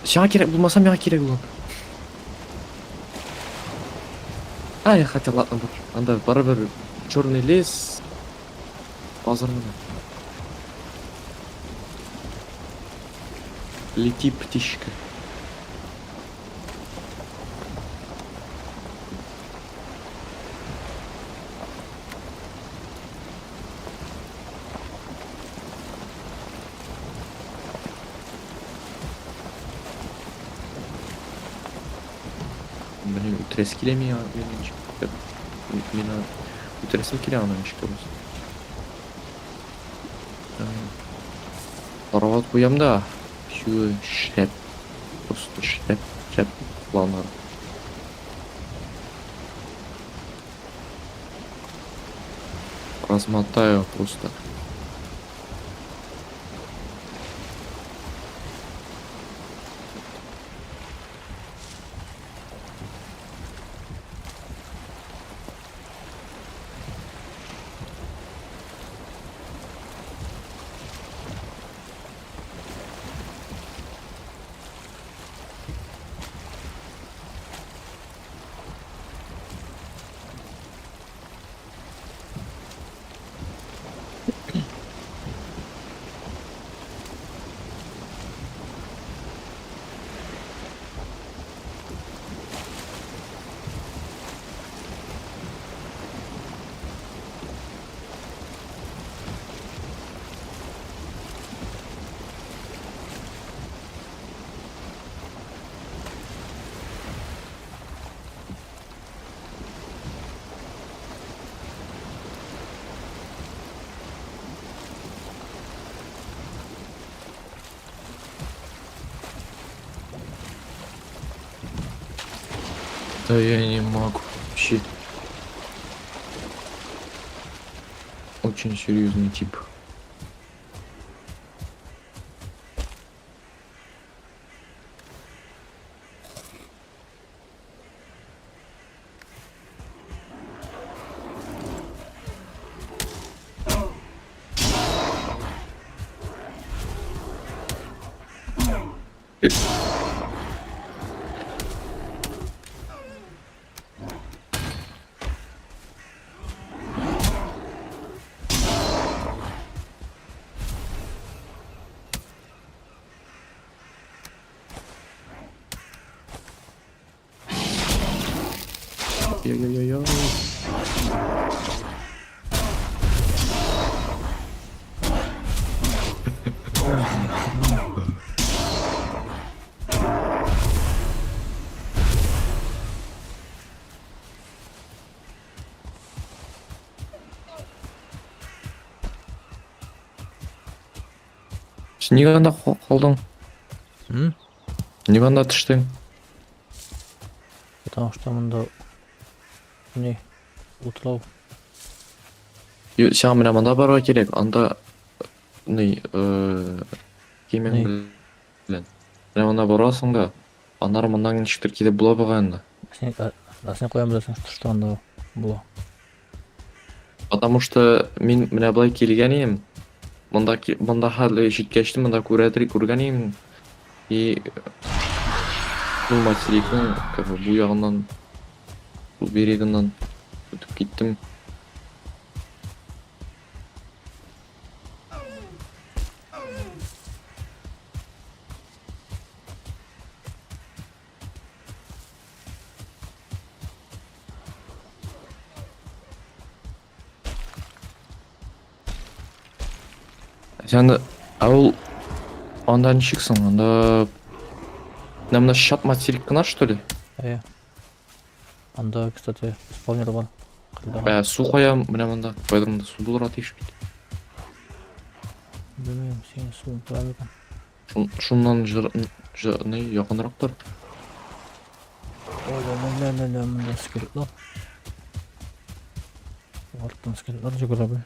Саған керек болмаса маған керек болған. Ай, хотя ладно, бар. Анда бары-бір черный лес. Базарында. Лети, птичка. Блин, утрес келеме я мені утресім келе ана ішкі болсын. Пароват қоям да. Все, шляп. Просто шляп. Планар. Размотаю просто. Да я не могу. Вообще. Очень серьезный тип. Ой-ой-ой-ой. Сен неге анда қалдың? Неге анда тіштің? Потому что мында не утлау. Саған мына мында баруға керек. Анда не кемен Не? білен. Мына мында барасың да. Анар мындан нешіктір кейде бұла бағайында. Сен қоям білесің, что анда было. Потому что мен мына былай келген ем. Мында хәлі жеткештім, мында көрген ем. И бұл материктің бұл жағынан, бұл берегінен өтіп кеттім. Сен ауыл анда нешексің? Анда мына шат материк қана, что ли? Анда, кстати, спавнер бар. Қайда? Су қоям, мында қойдырмында су болар атайшы бейді. Білмеймін, сен суын тұра бекен. Шуннан жақынырақ тұр. Мында скелетлар. Артын скелетлар жүгіре бе.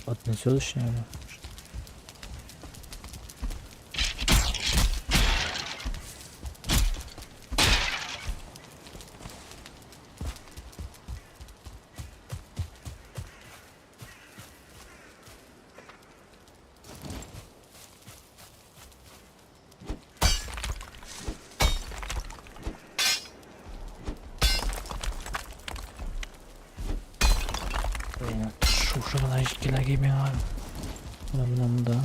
Отнесет еще, наверное. Шушығына жеткен әкеймен ағайым. Мында.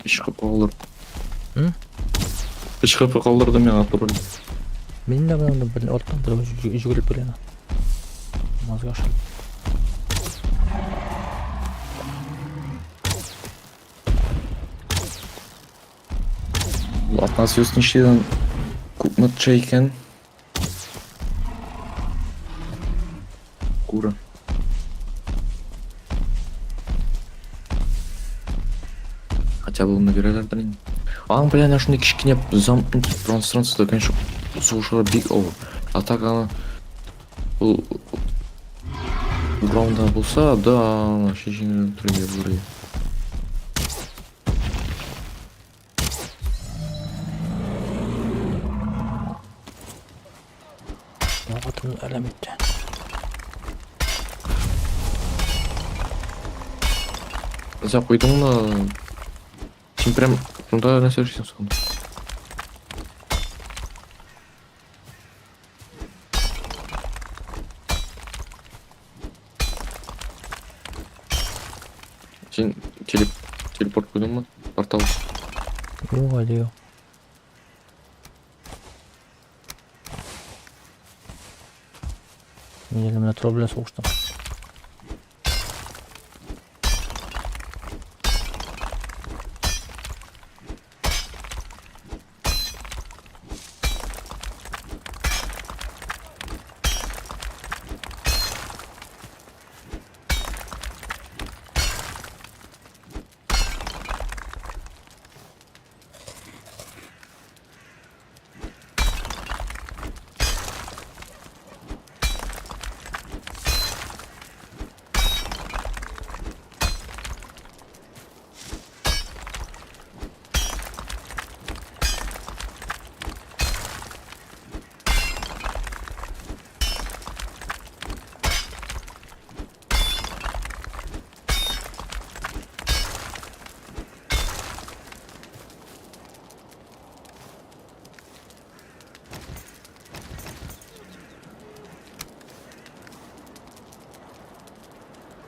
Іш қапы қалдырды. Іш қапы қалдырды мен атырым. Мен де мында бір орттан бір жүгіріп берген. Мазға ашылып. Атнасы өстіншеден көкмітші екен. Кура. Хотя бы набирали, блин. Блин, аж кішкене замкнут пространство, конечно, слушала биг овер. А так она бұл раунда болса, да, шешеңнен түрге бұрай. Уақытын әлеметті. За койдуң да сен прям мында нәрсе өшсең сонда. Сен телепорт қойдың ба? Портал. Yok hadi yok. Ben elimle troll sokuştum.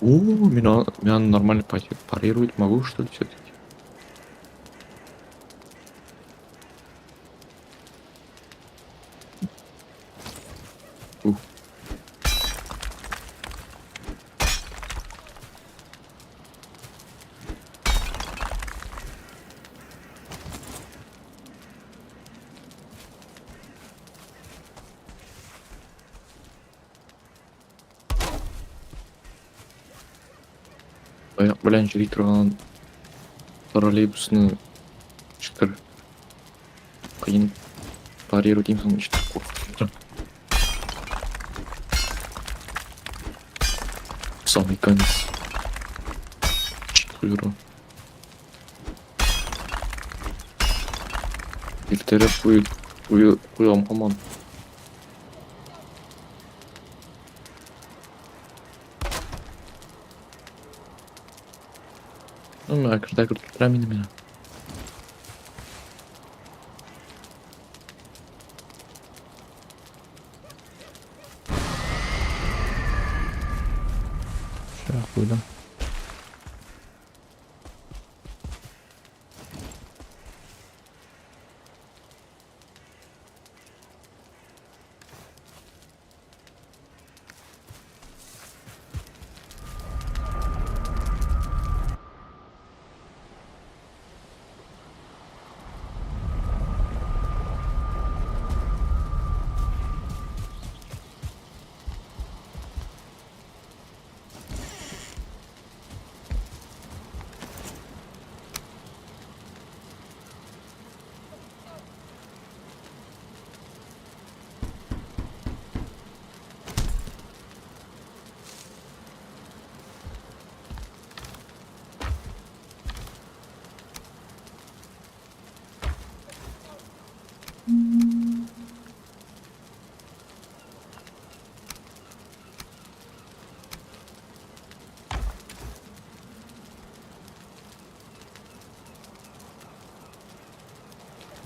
Меня нормально парировать могу, что ли, все-таки? Аяқ білән жүри тұрған троллейбусны шүкір қиын парировать деймін, işte қорқытып. Самый конец. Четыре. Фильтры қойғам команд. Ну, когда трамины меня. Şuraya koydum.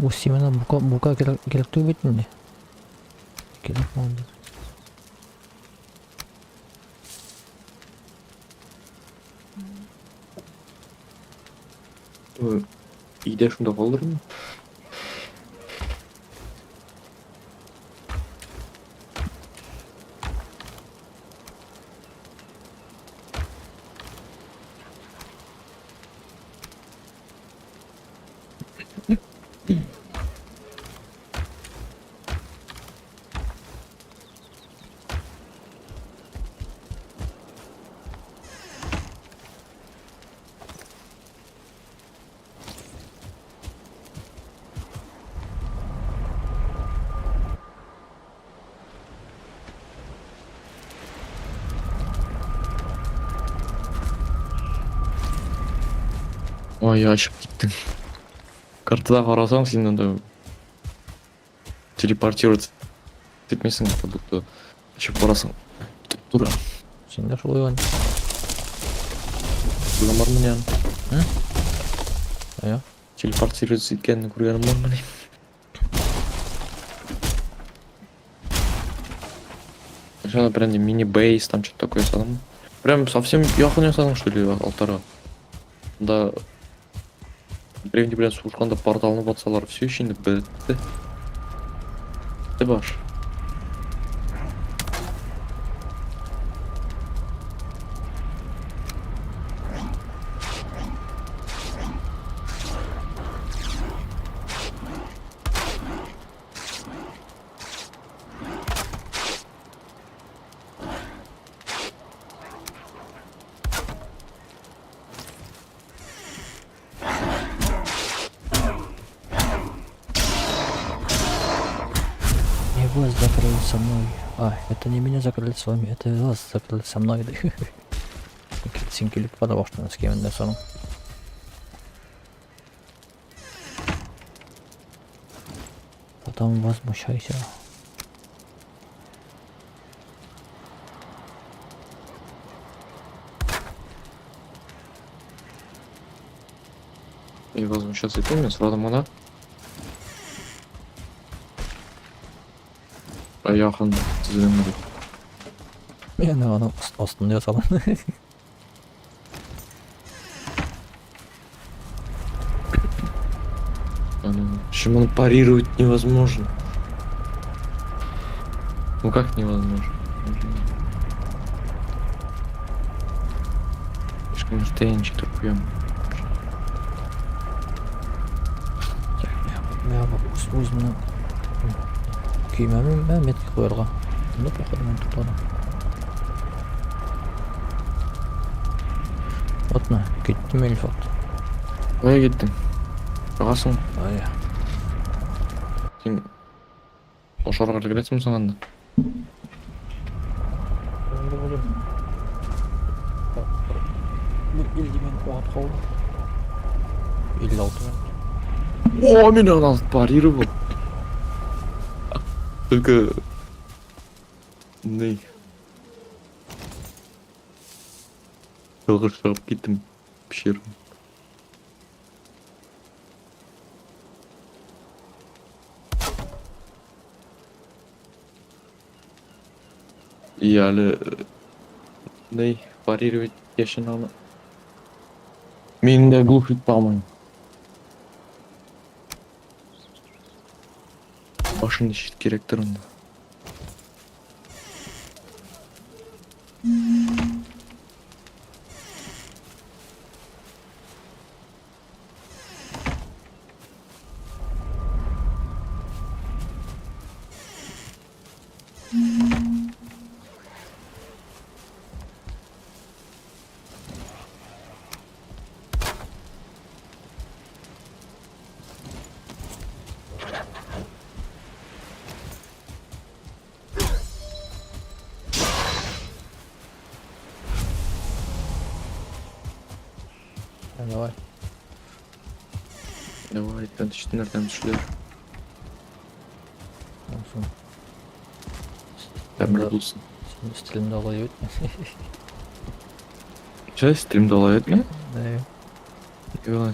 Bu simana buka gerek duymadın mı? Gerek oldu. İyi şunda kalır mı? Ой, ашып кеттің. Картада қарасаң, сен анда телепортироваться етмесің, как будто ашып қарасаң. Тура. Sen de şuraya Көрген бармын яғын. Ая. Телепортироваться еткенін көргенім бармын. Сначала прям мини-бейс, там что-то такое садым. Прям совсем яқын ясадың, что ли, алтара. Да. Древний, блядь, сушканда порталны батсалар все еще не бітті. Ты баш. Вас закрыли со мной. А, это не меня закрыли с вами, это вас закрыли со мной. Сен келіп бара баштан скемінде соның. Потом возмущайся. И возмущаться этими с родом она. А яқын тізілімі деп. Мен аны астында жасадым. Шимон парировать невозможно. Ну как невозможно? Слишком стенчик такой. Я өзімнің күймәмін мән метке қойырға. Мұны пақырмен тұтады. Отна, кеттім Эльфорд. Қоя кеттің? Жағасың? Ая. Сен ошарға келесің саңанда? Елде мен қуат қалды. 56 минут. О, меня он парировал. Только... Не. Жылғы шығып кеттім пещерға. И әлі... Не, парировать ешін аны. Менің де глухить болмайым. Башын ешет керек тұрында. Давай. Давай, тәнтіштерден түшілер. Olsun. Тәмір болсын. Senin stilimde olay yok. Че, стримді олай еді ме? Да. Ой,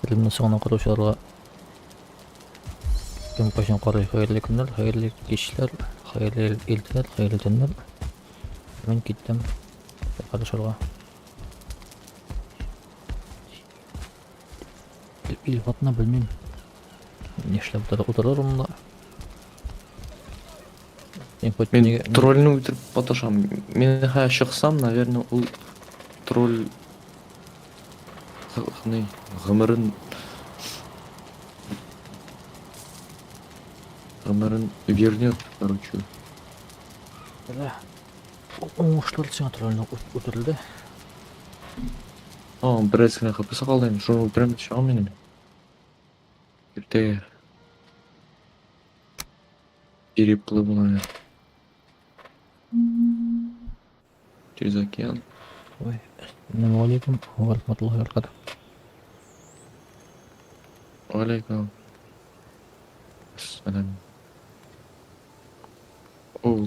Filmden sonra arkadaşlarla gün başına qaray hayırlı günler, hayırlı geçişler, hayırlı iltiler, hayırlı günler. Ben gittim arkadaşlarla. İlfatına bilmem. Ne işlep oturarım da. мен тролльні өлтіріп баташам. Мен қая шықсам, наверное, ол тролль... Не, ғымырын... Ғымырын вернет, короче. Да. Оңыштар сен атыралына өтірілді. Бір әскіне қапыса қалдайым, шоны өлтірем шығам менің. Ерте... Переплыл, наверное. Через океан. Ой, assalamu alaikum warahmatullahi wabarakatuh. Алейкум. Ассалам. О,